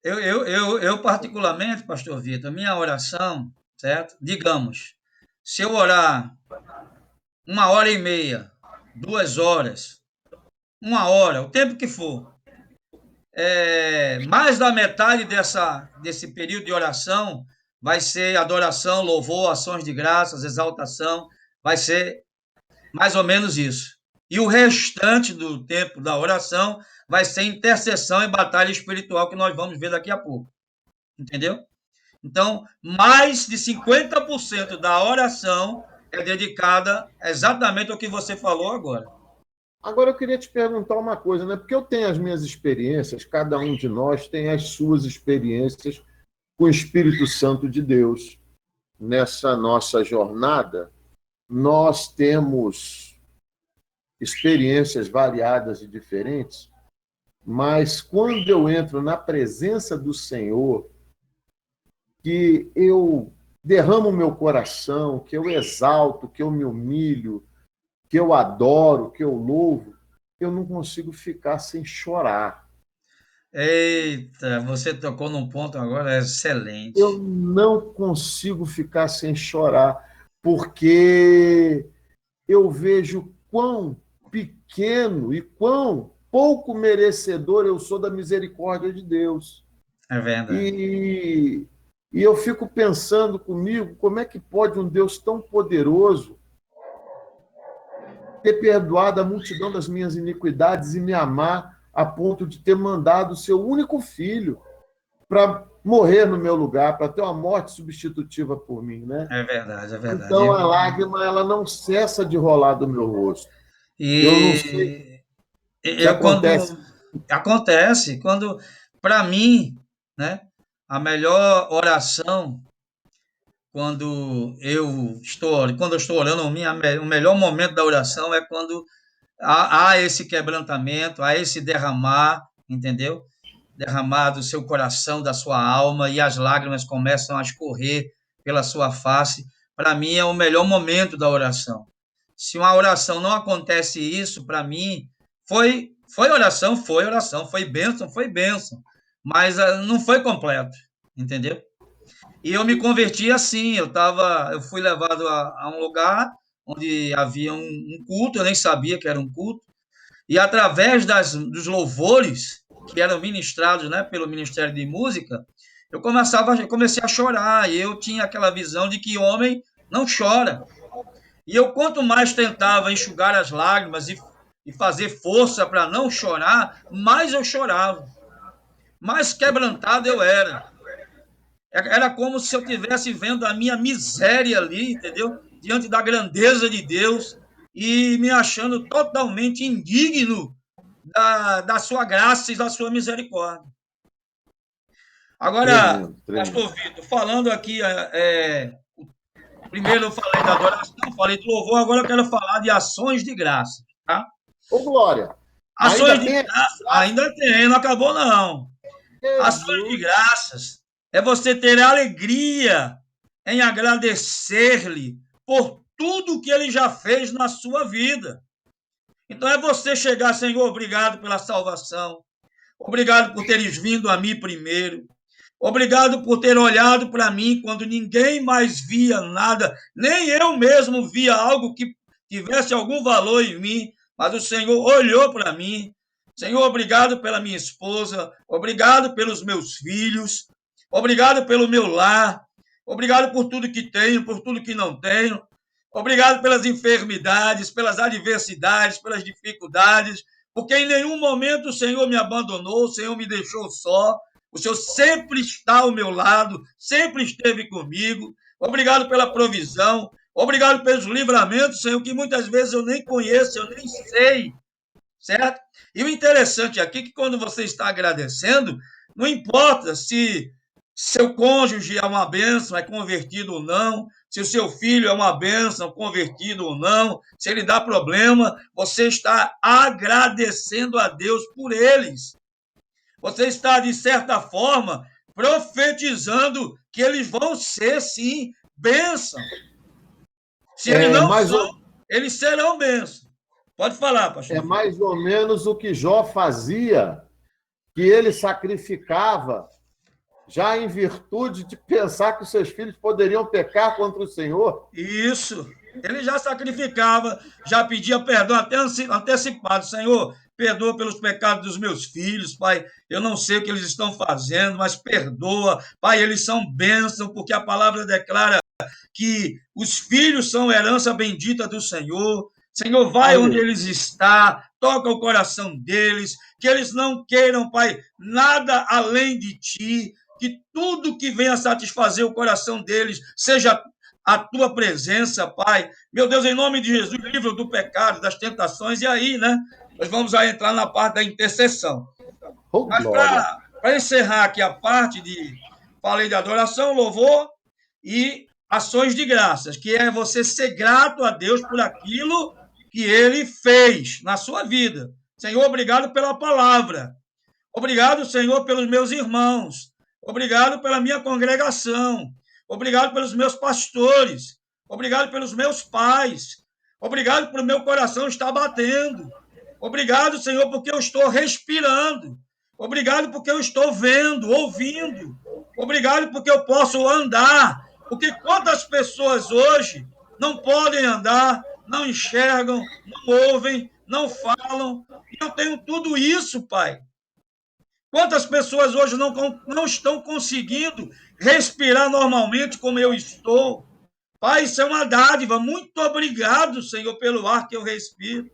Eu particularmente, pastor Vitor, minha oração, certo? Digamos, se eu orar 1 hora e meia, 2 horas, 1 hora, o tempo que for, mais da metade desse período de oração vai ser adoração, louvor, ações de graças, exaltação, vai ser mais ou menos isso. E o restante do tempo da oração vai ser intercessão e batalha espiritual que nós vamos ver daqui a pouco. Entendeu? Então, mais de 50% da oração é dedicada exatamente ao que você falou agora. Agora eu queria te perguntar uma coisa, né? Porque eu tenho as minhas experiências, cada um de nós tem as suas experiências com o Espírito Santo de Deus. Nessa nossa jornada, nós temos experiências variadas e diferentes, mas quando eu entro na presença do Senhor, que eu derramo o meu coração, que eu exalto, que eu me humilho, que eu adoro, que eu louvo, eu não consigo ficar sem chorar. Eita, você tocou num ponto agora Eu excelente. não consigo ficar sem chorar, porque eu vejo quão pequeno e quão pouco merecedor eu sou da misericórdia de Deus. É verdade. E, e eu fico pensando comigo, como é que pode um Deus tão poderoso ter perdoado a multidão das minhas iniquidades e me amar a ponto de ter mandado o seu único filho para morrer no meu lugar, para ter uma morte substitutiva por mim, né? É verdade, é verdade. Então a lágrima ela não cessa de rolar do meu rosto. Eu não sei E se eu acontece. quando acontece, quando para mim, né, a melhor oração quando eu estou orando, o melhor momento da oração é quando há esse quebrantamento, há esse derramar, entendeu? Derramar do seu coração, da sua alma, e as lágrimas começam a escorrer pela sua face. Para mim, é o melhor momento da oração. Se uma oração não acontece isso, para mim, foi bênção, mas não foi completo, entendeu? E eu me converti assim, eu fui levado a um lugar onde havia um culto, eu nem sabia que era um culto, e através dos louvores que eram ministrados, né, pelo Ministério de Música, eu comecei a chorar, e eu tinha aquela visão de que homem não chora. E eu, quanto mais tentava enxugar as lágrimas e fazer força para não chorar, mais eu chorava, mais quebrantado eu era. Era como se eu estivesse vendo a minha miséria ali, entendeu? Diante da grandeza de Deus e me achando totalmente indigno da sua graça e da sua misericórdia. Agora, Tremendo, tremendo. pastor Vitor, falando aqui, primeiro eu falei da adoração, falei do louvor, agora eu quero falar de ações de graça, tá? Ô, Glória, Ações ainda de tem graça, graça? ainda tem, não acabou não. Ações de Jesus. graças é você ter alegria em agradecer-lhe por tudo que ele já fez na sua vida. Então é você chegar, Senhor, obrigado pela salvação. Obrigado por teres vindo a mim primeiro. Obrigado por ter olhado para mim quando ninguém mais via nada, nem eu mesmo via algo que tivesse algum valor em mim, mas o Senhor olhou para mim. Senhor, obrigado pela minha esposa, obrigado pelos meus filhos, obrigado pelo meu lar, obrigado por tudo que tenho, por tudo que não tenho, obrigado pelas enfermidades, pelas adversidades, pelas dificuldades, porque em nenhum momento o Senhor me abandonou, o Senhor me deixou só. O Senhor sempre está ao meu lado, sempre esteve comigo. Obrigado pela provisão. Obrigado pelos livramentos, Senhor, que muitas vezes eu nem conheço, eu nem sei, certo? E o interessante aqui é que quando você está agradecendo, não importa se seu cônjuge é uma bênção, é convertido ou não, se o seu filho é uma bênção, convertido ou não, se ele dá problema, você está agradecendo a Deus por eles. Você está, de certa forma, profetizando que eles vão ser, sim, bênção. Se eles não são, eles serão bênção. Pode falar, pastor. É mais ou menos o que Jó fazia, que ele sacrificava, já em virtude de pensar que os seus filhos poderiam pecar contra o Senhor. Isso. Ele já sacrificava, já pedia perdão até antecipado. Senhor, perdoa pelos pecados dos meus filhos, Pai. Eu não sei o que eles estão fazendo, mas perdoa. Pai, eles são bênção, porque a palavra declara que os filhos são herança bendita do Senhor. Senhor, vai onde eles estão, toca o coração deles, que eles não queiram, Pai, nada além de Ti, que tudo que venha satisfazer o coração deles seja a Tua presença, Pai. Meu Deus, em nome de Jesus, livra do pecado, das tentações, e aí, né, nós vamos aí entrar na parte da intercessão. Mas para encerrar aqui a parte de, falei de adoração, louvor e ações de graças, que é você ser grato a Deus por aquilo que Ele fez na sua vida. Senhor, obrigado pela palavra. Obrigado, Senhor, pelos meus irmãos. Obrigado pela minha congregação. Obrigado pelos meus pastores. Obrigado pelos meus pais. Obrigado por meu coração estar batendo. Obrigado, Senhor, porque eu estou respirando. Obrigado porque eu estou vendo, ouvindo. Obrigado porque eu posso andar. Porque quantas pessoas hoje não podem andar, não enxergam, não ouvem, não falam. E eu tenho tudo isso, Pai. Quantas pessoas hoje não estão conseguindo respirar normalmente como eu estou? Pai, isso é uma dádiva. Muito obrigado, Senhor, pelo ar que eu respiro.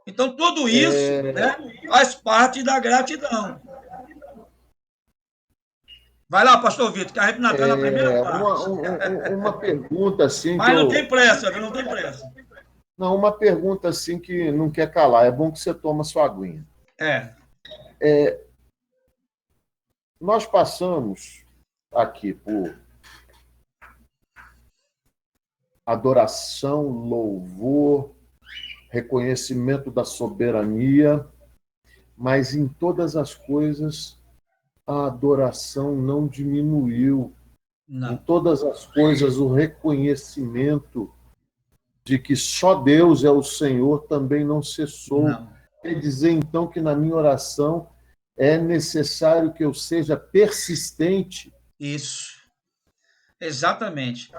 Então, tudo isso, né, faz parte da gratidão. Vai lá, pastor Vitor, que a gente está na primeira parte. Uma pergunta assim. Mas não tem pressa, não tem pressa. Não, uma pergunta assim que não quer calar. É bom que você toma sua aguinha. Nós passamos aqui por adoração, louvor, reconhecimento da soberania, mas em todas as coisas a adoração não diminuiu. Não. Em todas as coisas o reconhecimento de que só Deus é o Senhor também não cessou. Não. Quer dizer, então, que na minha oração é necessário que eu seja persistente. Isso. Exatamente.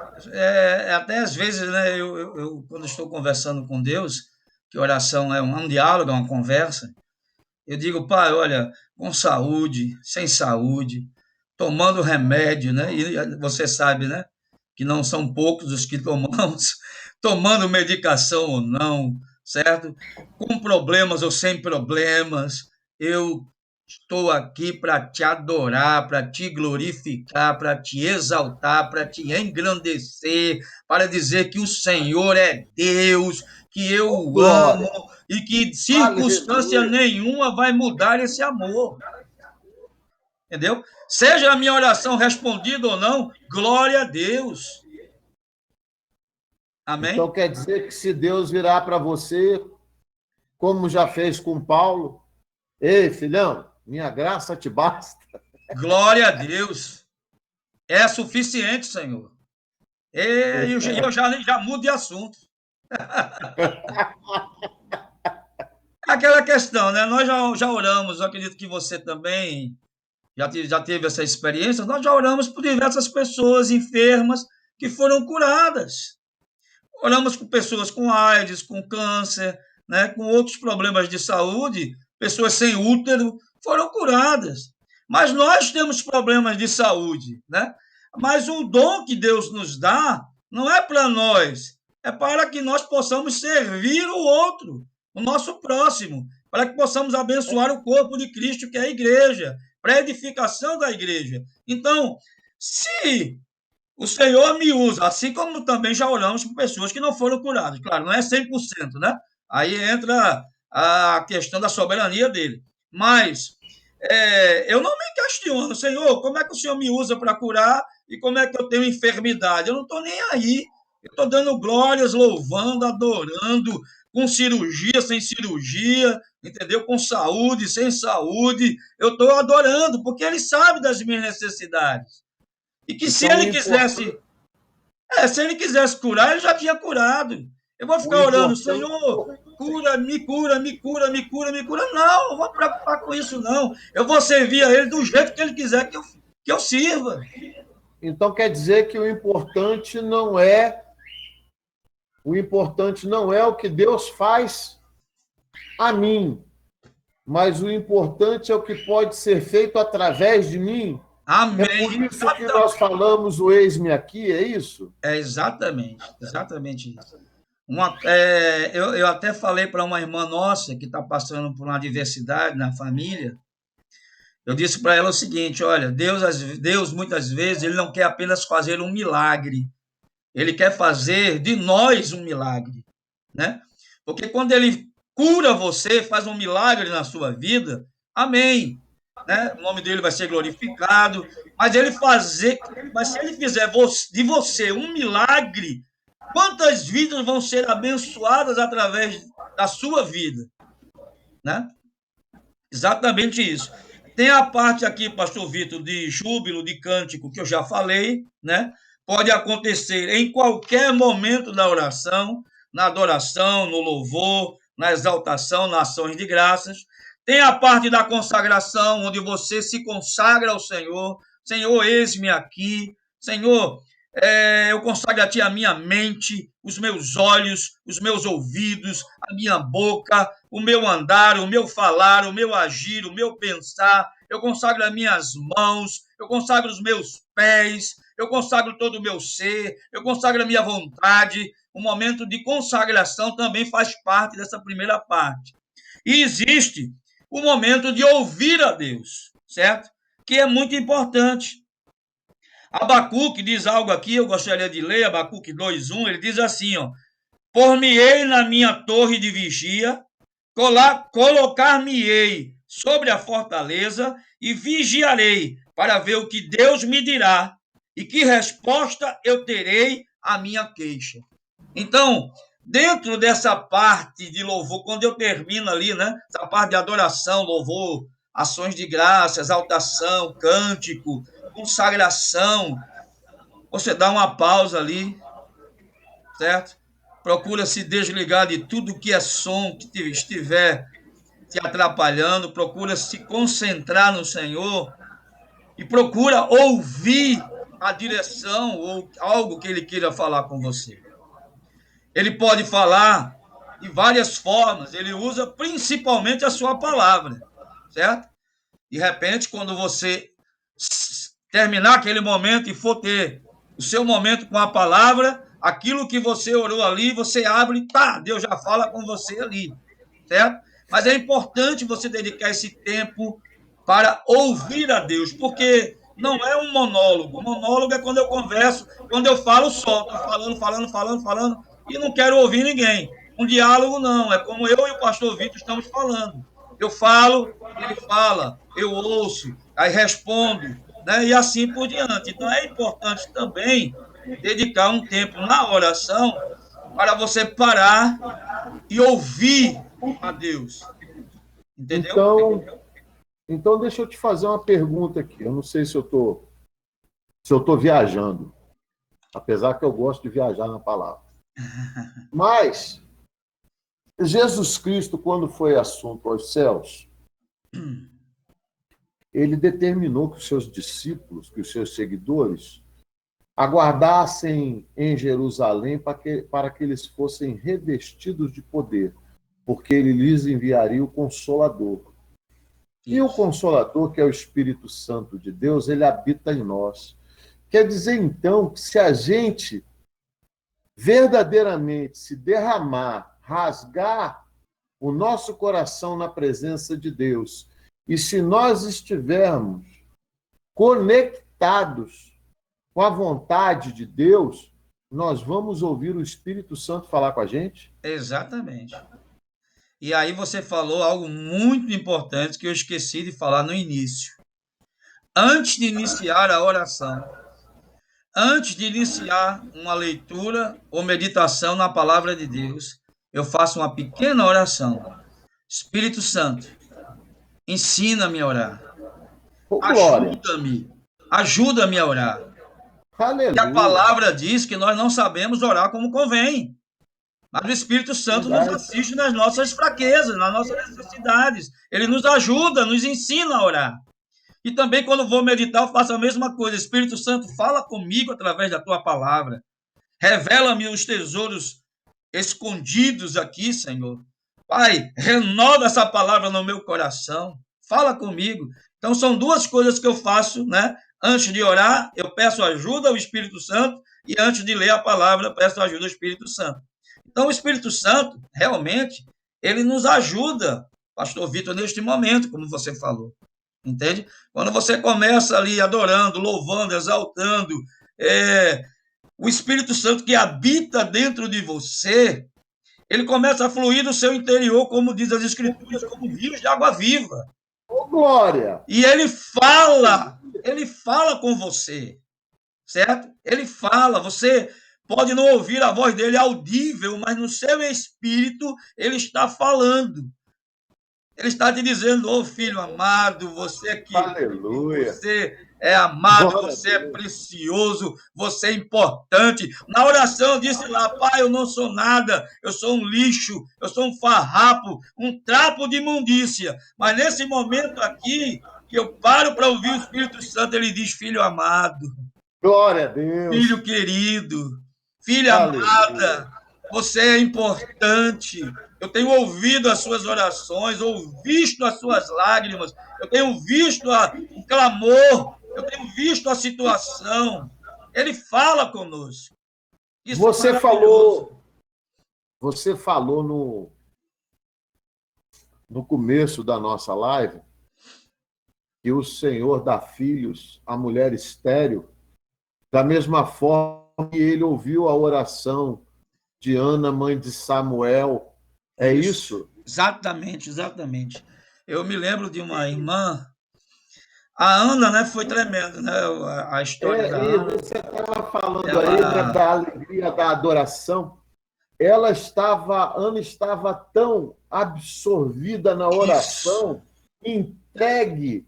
Até às vezes, né, eu quando estou conversando com Deus, que oração é um diálogo, é uma conversa, eu digo, Pai, olha, com saúde, sem saúde, tomando remédio, né? E você sabe, né? Que não são poucos os que tomamos, tomando medicação ou não, certo? Com problemas ou sem problemas, eu estou aqui para te adorar, para te glorificar, para te exaltar, para te engrandecer, para dizer que o Senhor é Deus, que eu o amo e que circunstância nenhuma vai mudar esse amor. Entendeu? Seja a minha oração respondida ou não, glória a Deus. Amém? Então quer dizer que se Deus virar para você, como já fez com Paulo, ei, filhão, minha graça te basta. Glória a Deus. É suficiente, Senhor. E eu já mudo de assunto. Aquela questão, né? Nós já oramos, eu acredito que você também já teve essa experiência, nós já oramos por diversas pessoas enfermas que foram curadas. Oramos por pessoas com AIDS, com câncer, né, com outros problemas de saúde, pessoas sem útero, foram curadas. Mas nós temos problemas de saúde, né? Mas o dom que Deus nos dá não é para nós, é para que nós possamos servir o outro, o nosso próximo, para que possamos abençoar o corpo de Cristo, que é a igreja, para a edificação da igreja. Então, se o Senhor me usa, assim como também já oramos por pessoas que não foram curadas. Claro, não é 100%, né? Aí entra a questão da soberania dele. Mas eu não me questiono, Senhor, como é que o Senhor me usa para curar e como é que eu tenho enfermidade? Eu não estou nem aí. Eu estou dando glórias, louvando, adorando, com cirurgia, sem cirurgia, entendeu? Com saúde, sem saúde. Eu estou adorando, porque Ele sabe das minhas necessidades. E que Então, se ele quisesse curar, ele já tinha curado. Eu vou o ficar orando, importante, Senhor, cura, me cura, me cura, me cura, me cura. Não, não vou preocupar com isso, não. Eu vou servir a ele do jeito que ele quiser que eu sirva. então quer dizer que o importante não é o que Deus faz a mim, mas o importante é o que pode ser feito através de mim. É por Amém. isso que nós falamos o eis-me aqui, é isso? É exatamente isso. Eu até falei para uma irmã nossa que está passando por uma adversidade na família. Eu disse para ela o seguinte: olha, Deus muitas vezes ele não quer apenas fazer um milagre, ele quer fazer de nós um milagre, né? Porque quando ele cura você, faz um milagre na sua vida, amém, né? O nome dele vai ser glorificado, mas se ele fizer de você um milagre, quantas vidas vão ser abençoadas através da sua vida, né? Exatamente isso. Tem a parte aqui, pastor Vitor, de júbilo, de cântico, que eu já falei, né? Pode acontecer em qualquer momento da oração, na adoração, no louvor, na exaltação, nas ações de graças. Tem a parte da consagração, onde você se consagra ao Senhor. Senhor, eis-me aqui. Senhor, eu consagro a Ti a minha mente, os meus olhos, os meus ouvidos, a minha boca, o meu andar, o meu falar, o meu agir, o meu pensar. Eu consagro as minhas mãos, eu consagro os meus pés, eu consagro todo o meu ser, eu consagro a minha vontade. O momento de consagração também faz parte dessa primeira parte. E existe o momento de ouvir a Deus, certo? Que é muito importante. Abacuque diz algo aqui, eu gostaria de ler, Abacuque 2:1, ele diz assim, ó: por-me-ei na minha torre de vigia, colocar-me-ei sobre a fortaleza e vigiarei para ver o que Deus me dirá e que resposta eu terei à minha queixa. Então, dentro dessa parte de louvor, quando eu termino ali, né? Essa parte de adoração, louvor, ações de graça, exaltação, cântico, consagração, você dá uma pausa ali, certo? Procura se desligar de tudo que é som que estiver te atrapalhando, procura se concentrar no Senhor e procura ouvir a direção ou algo que ele queira falar com você. Ele pode falar de várias formas, ele usa principalmente a sua palavra, certo? De repente, quando você terminar aquele momento e for ter o seu momento com a palavra, aquilo que você orou ali, você abre e tá, Deus já fala com você ali, certo? Mas é importante você dedicar esse tempo para ouvir a Deus, porque não é um monólogo. Monólogo é quando eu converso, quando eu falo só, estou falando, e não quero ouvir ninguém. Um diálogo não, é como eu e o pastor Vitor estamos falando. Eu falo, ele fala, eu ouço, aí respondo, né? E assim por diante. Então é importante também dedicar um tempo na oração para você parar e ouvir a Deus. Entendeu? Então, deixa eu te fazer uma pergunta aqui. Eu não sei se eu tô viajando, apesar que eu gosto de viajar na palavra. Mas Jesus Cristo, quando foi assunto aos céus, ele determinou que os seus discípulos, que os seus seguidores, aguardassem em Jerusalém para que eles fossem revestidos de poder, porque ele lhes enviaria o Consolador. E o Consolador, que é o Espírito Santo de Deus, ele habita em nós. Quer dizer, então, que se a gente verdadeiramente se derramar, rasgar o nosso coração na presença de Deus, e se nós estivermos conectados com a vontade de Deus, nós vamos ouvir o Espírito Santo falar com a gente? Exatamente. E aí você falou algo muito importante que eu esqueci de falar no início. Antes de iniciar a oração, antes de iniciar uma leitura ou meditação na palavra de Deus, eu faço uma pequena oração. Espírito Santo, ensina-me a orar. Oh, glória! Ajuda-me a orar. E a Aleluia! palavra diz que nós não sabemos orar como convém. Mas o Espírito Santo nos assiste nas nossas fraquezas, nas nossas necessidades. Ele nos ajuda, nos ensina a orar. E também, quando vou meditar, eu faço a mesma coisa. Espírito Santo, fala comigo através da tua palavra. Revela-me os tesouros escondidos aqui, Senhor. Pai, renova essa palavra no meu coração. Fala comigo. Então, são duas coisas que eu faço, né? Antes de orar, eu peço ajuda ao Espírito Santo. E antes de ler a palavra, eu peço ajuda ao Espírito Santo. Então, o Espírito Santo, realmente, ele nos ajuda, pastor Vitor, neste momento, como você falou. Entende? Quando você começa ali adorando, louvando, exaltando, o Espírito Santo que habita dentro de você, ele começa a fluir do seu interior, como diz as Escrituras, como rios de água viva. Oh, glória! E ele fala com você, certo? Ele fala, você pode não ouvir a voz dele audível, mas no seu espírito ele está falando. Ele está te dizendo, ô filho amado, você aqui, Aleluia! você é amado, Glória você é precioso, você é importante. Na oração eu disse lá, pai, eu não sou nada, eu sou um lixo, eu sou um farrapo, um trapo de imundícia. Mas nesse momento aqui, que eu paro para ouvir o Espírito Santo, ele diz, filho amado, glória a Deus, filho querido, filha aleluia, amada, você é importante. Eu tenho ouvido as suas orações, visto as suas lágrimas, eu tenho visto o clamor, eu tenho visto a situação. Ele fala conosco. Isso você falou no começo da nossa live que o Senhor dá filhos à mulher estéril, da mesma forma que ele ouviu a oração de Ana, mãe de Samuel. É isso? Exatamente, exatamente. Eu me lembro de uma irmã, a Ana, né, foi tremendo, né, a história da Ana. Você estava falando aí da alegria da adoração. Ana estava tão absorvida na oração, entregue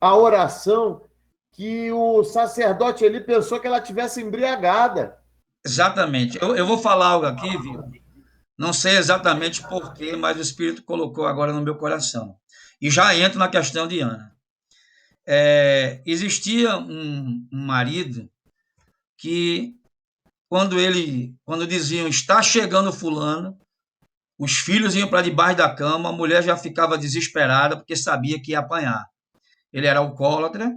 à oração, que o sacerdote ali pensou que ela tivesse embriagada. Exatamente. Eu vou falar algo aqui, viu? Não sei exatamente porquê, mas o Espírito colocou agora no meu coração. E já entro na questão de Ana. Existia um marido que, quando diziam, está chegando fulano, os filhos iam para debaixo da cama, a mulher já ficava desesperada porque sabia que ia apanhar. Ele era alcoólatra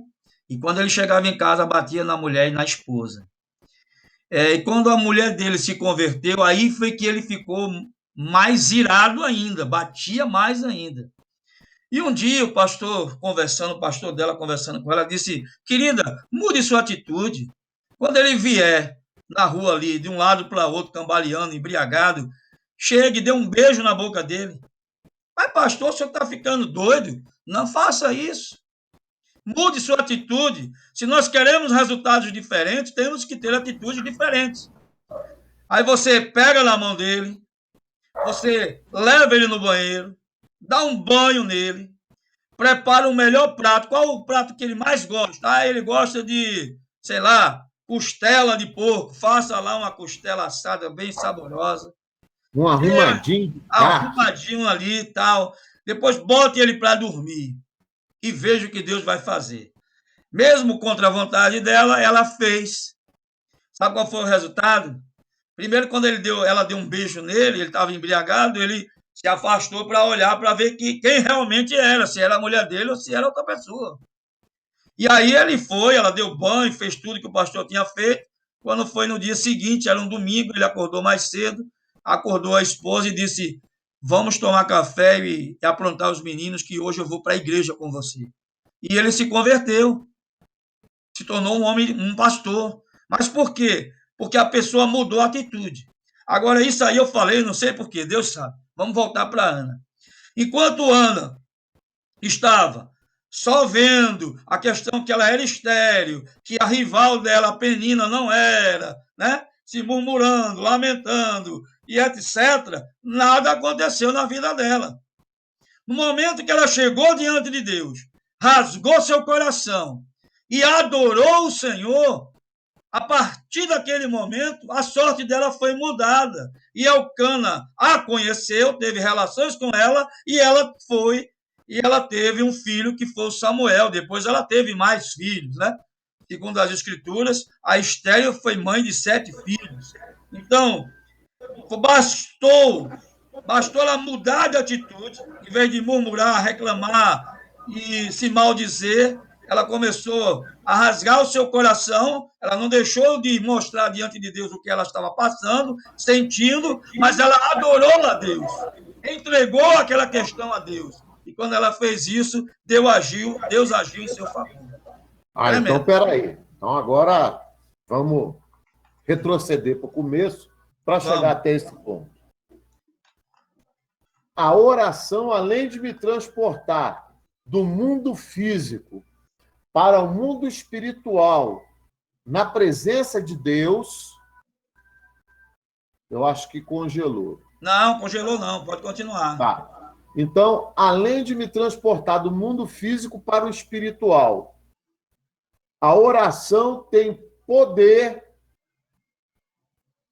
e quando ele chegava em casa, batia na mulher e na esposa. E quando a mulher dele se converteu, aí foi que ele ficou mais irado ainda, batia mais ainda. E um dia o pastor dela conversando com ela, disse, querida, mude sua atitude. Quando ele vier na rua ali, de um lado para outro, cambaleando, embriagado, chegue e dê um beijo na boca dele. Mas pastor, o senhor está ficando doido? Não faça isso. Mude sua atitude. Se nós queremos resultados diferentes, temos que ter atitudes diferentes. Aí você pega na mão dele, você leva ele no banheiro, dá um banho nele, prepara o melhor prato. Qual o prato que ele mais gosta? Ah, ele gosta de, sei lá, costela de porco. Faça lá uma costela assada bem saborosa. Um arrumadinho. Arrumadinho ali e tal. Depois bote ele para dormir e veja o que Deus vai fazer. Mesmo contra a vontade dela, ela fez. Sabe qual foi o resultado? Primeiro, quando ela deu um beijo nele, ele estava embriagado, ele se afastou para olhar, para ver quem realmente era, se era a mulher dele ou se era outra pessoa. E aí ele foi, ela deu banho, fez tudo que o pastor tinha feito. Quando foi no dia seguinte, era um domingo, ele acordou mais cedo, acordou a esposa e disse, vamos tomar café e aprontar os meninos que hoje eu vou para a igreja com você. E ele se converteu. se tornou um homem, um pastor. Mas por quê? Porque a pessoa mudou a atitude. Agora, isso aí eu falei, não sei por quê, Deus sabe. Vamos voltar para Ana. Enquanto Ana estava só vendo a questão que ela era estéril, que a rival dela, a Penina, não era, né? Se murmurando, lamentando e etc., nada aconteceu na vida dela. No momento que ela chegou diante de Deus, rasgou seu coração e adorou o Senhor, a partir daquele momento, a sorte dela foi mudada. E Elcana a conheceu, teve relações com ela, e ela teve um filho que foi o Samuel. Depois ela teve mais filhos, né? Segundo as escrituras, a Estéril foi mãe de 7 filhos. Então, bastou ela mudar de atitude, em vez de murmurar, reclamar e se maldizer, ela começou a rasgar o seu coração, ela não deixou de mostrar diante de Deus o que ela estava passando, sentindo, mas ela adorou a Deus, entregou aquela questão a Deus. E quando ela fez isso, Deus agiu em seu favor. Então, peraí. Então, agora vamos retroceder para o começo para chegar até esse ponto. A oração, além de me transportar do mundo físico para o mundo espiritual, na presença de Deus, eu acho que congelou. Não, congelou não, pode continuar. Tá. Então, além de me transportar do mundo físico para o espiritual, a oração tem poder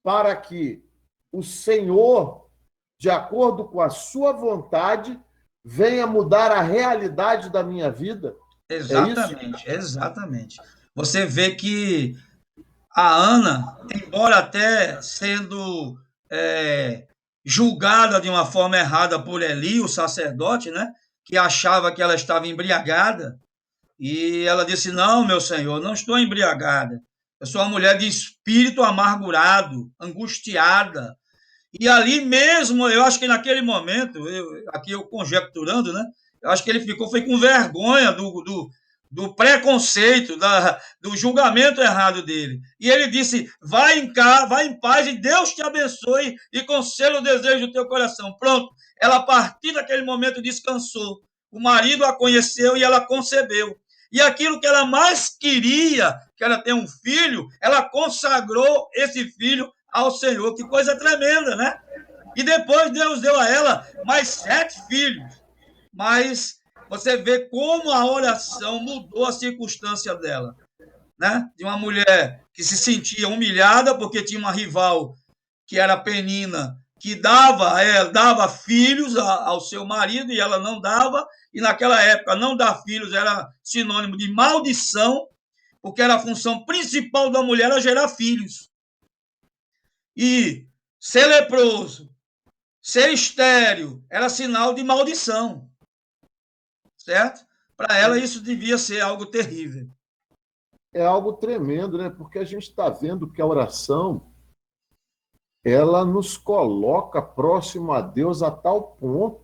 para que o Senhor, de acordo com a sua vontade, venha mudar a realidade da minha vida? Exatamente, exatamente. Você vê que a Ana, embora até sendo julgada de uma forma errada por Eli, o sacerdote, né, que achava que ela estava embriagada, e ela disse: não, meu senhor, não estou embriagada. Eu sou uma mulher de espírito amargurado, angustiada. E ali mesmo, eu acho que naquele momento, aqui eu conjecturando, né? Eu acho que ele foi com vergonha do preconceito, do julgamento errado dele. E ele disse: vai em paz e Deus te abençoe e conceda o desejo do teu coração. Pronto. Ela, a partir daquele momento, descansou. O marido a conheceu e ela concebeu. E aquilo que ela mais queria, que era ter um filho, ela consagrou esse filho ao Senhor. Que coisa tremenda, né? E depois Deus deu a ela mais 7 filhos. Mas você vê como a oração mudou a circunstância dela, né? De uma mulher que se sentia humilhada porque tinha uma rival que era Penina, que dava filhos ao seu marido e ela não dava, e naquela época não dar filhos era sinônimo de maldição, porque era a função principal da mulher era gerar filhos. E ser leproso, ser estéril, era sinal de maldição, certo? Para ela isso devia ser algo terrível. É algo tremendo, né? Porque a gente está vendo que a oração ela nos coloca próximo a Deus a tal ponto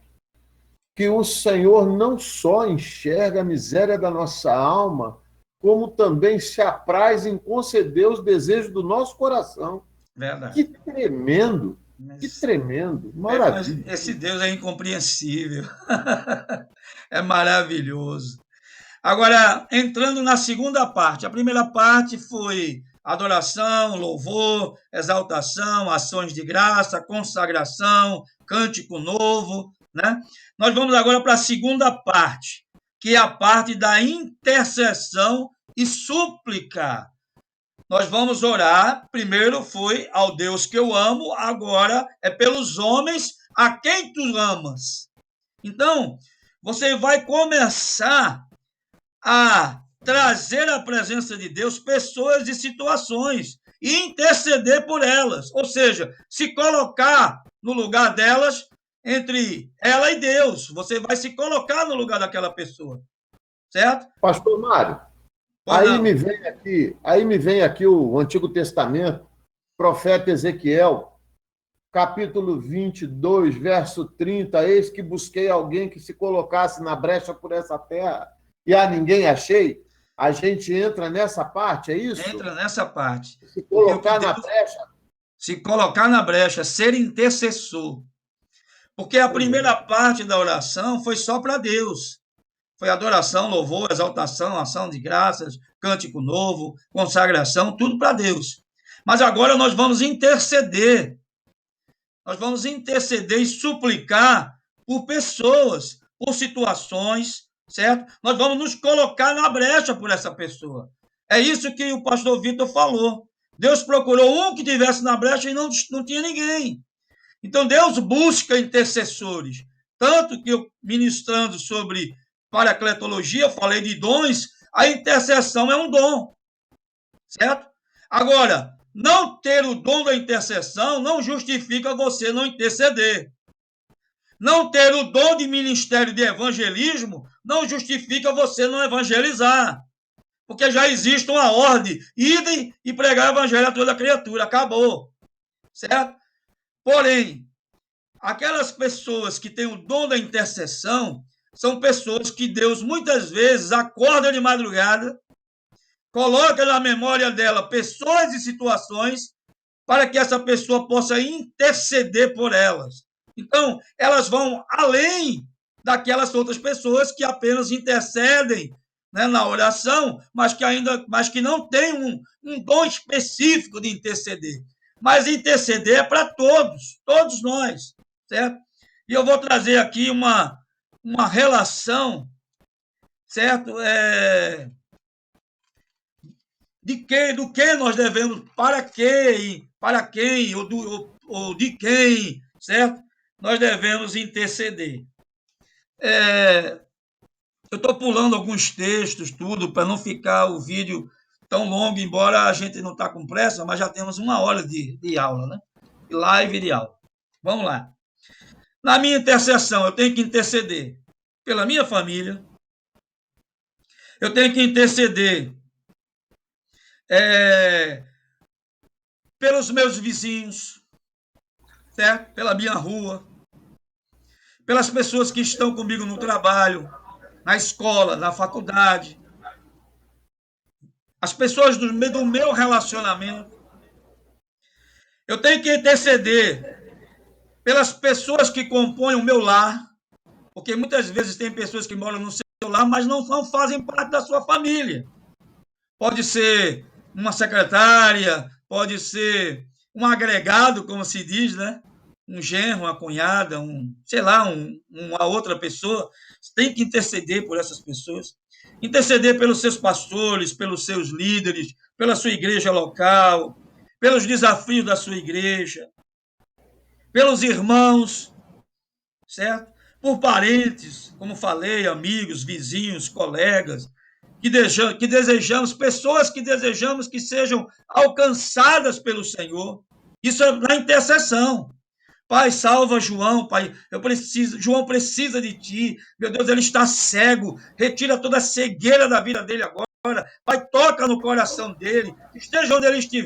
que o Senhor não só enxerga a miséria da nossa alma, como também se apraz em conceder os desejos do nosso coração. Verdade. Que tremendo! Que tremendo! Maravilha! Esse Deus é incompreensível. É maravilhoso. Agora, entrando na segunda parte. A primeira parte foi adoração, louvor, exaltação, ações de graça, consagração, cântico novo, né? Nós vamos agora para a segunda parte, que é a parte da intercessão e súplica. Nós vamos orar, primeiro foi ao Deus que eu amo, agora é pelos homens a quem tu amas. Então, você vai começar a trazer à presença de Deus pessoas e situações e interceder por elas, ou seja, se colocar no lugar delas, entre ela e Deus. Você vai se colocar no lugar daquela pessoa, certo? Pastor Mário, aí me vem aqui o Antigo Testamento, profeta Ezequiel, capítulo 22, verso 30, eis que busquei alguém que se colocasse na brecha por essa terra, e a ninguém achei. A gente entra nessa parte, é isso? Entra nessa parte. Se colocar na brecha. Se colocar na brecha, ser intercessor. Porque a primeira parte da oração foi só para Deus. Foi adoração, louvor, exaltação, ação de graças, cântico novo, consagração, tudo para Deus. Mas agora nós vamos interceder. Nós vamos interceder e suplicar por pessoas, por situações, certo? Nós vamos nos colocar na brecha por essa pessoa. É isso que o pastor Vitor falou. Deus procurou um que estivesse na brecha e não tinha ninguém. Então, Deus busca intercessores. Tanto que eu, ministrando sobre paracletologia, falei de dons, a intercessão é um dom, certo? Agora, não ter o dom da intercessão não justifica você não interceder. Não ter o dom de ministério de evangelismo não justifica você não evangelizar. Porque já existe uma ordem, idem e pregar o evangelho a toda criatura, acabou, certo? Porém, aquelas pessoas que têm o dom da intercessão são pessoas que Deus muitas vezes acorda de madrugada, coloca na memória dela pessoas e situações para que essa pessoa possa interceder por elas. Então, elas vão além daquelas outras pessoas que apenas intercedem, né, na oração, mas que não têm um dom específico de interceder. Mas interceder é para todos nós, certo? E eu vou trazer aqui uma relação, certo? Do que nós devemos, para quem, ou de quem, certo? Nós devemos interceder. Eu estou pulando alguns textos, tudo, para não ficar o vídeo tão longo, embora a gente não está com pressa, mas já temos 1 hora de aula, né? De live de aula. Vamos lá. Na minha intercessão, eu tenho que interceder pela minha família, eu tenho que interceder pelos meus vizinhos, certo? Pela minha rua, pelas pessoas que estão comigo no trabalho, na escola, na faculdade, as pessoas do meu relacionamento. Eu tenho que interceder pelas pessoas que compõem o meu lar, porque muitas vezes tem pessoas que moram no seu lar, mas não fazem parte da sua família. Pode ser uma secretária, pode ser um agregado, como se diz, né? Um genro, uma cunhada, uma outra pessoa. Você tem que interceder por essas pessoas. Interceder pelos seus pastores, pelos seus líderes, pela sua igreja local, pelos desafios da sua igreja, pelos irmãos, certo? Por parentes, como falei, amigos, vizinhos, colegas, que desejamos, pessoas que desejamos que sejam alcançadas pelo Senhor. Isso é na intercessão. Pai, salva João, Pai, João precisa de Ti, meu Deus, ele está cego, retira toda a cegueira da vida dele agora, Pai, toca no coração dele, esteja onde ele estiver,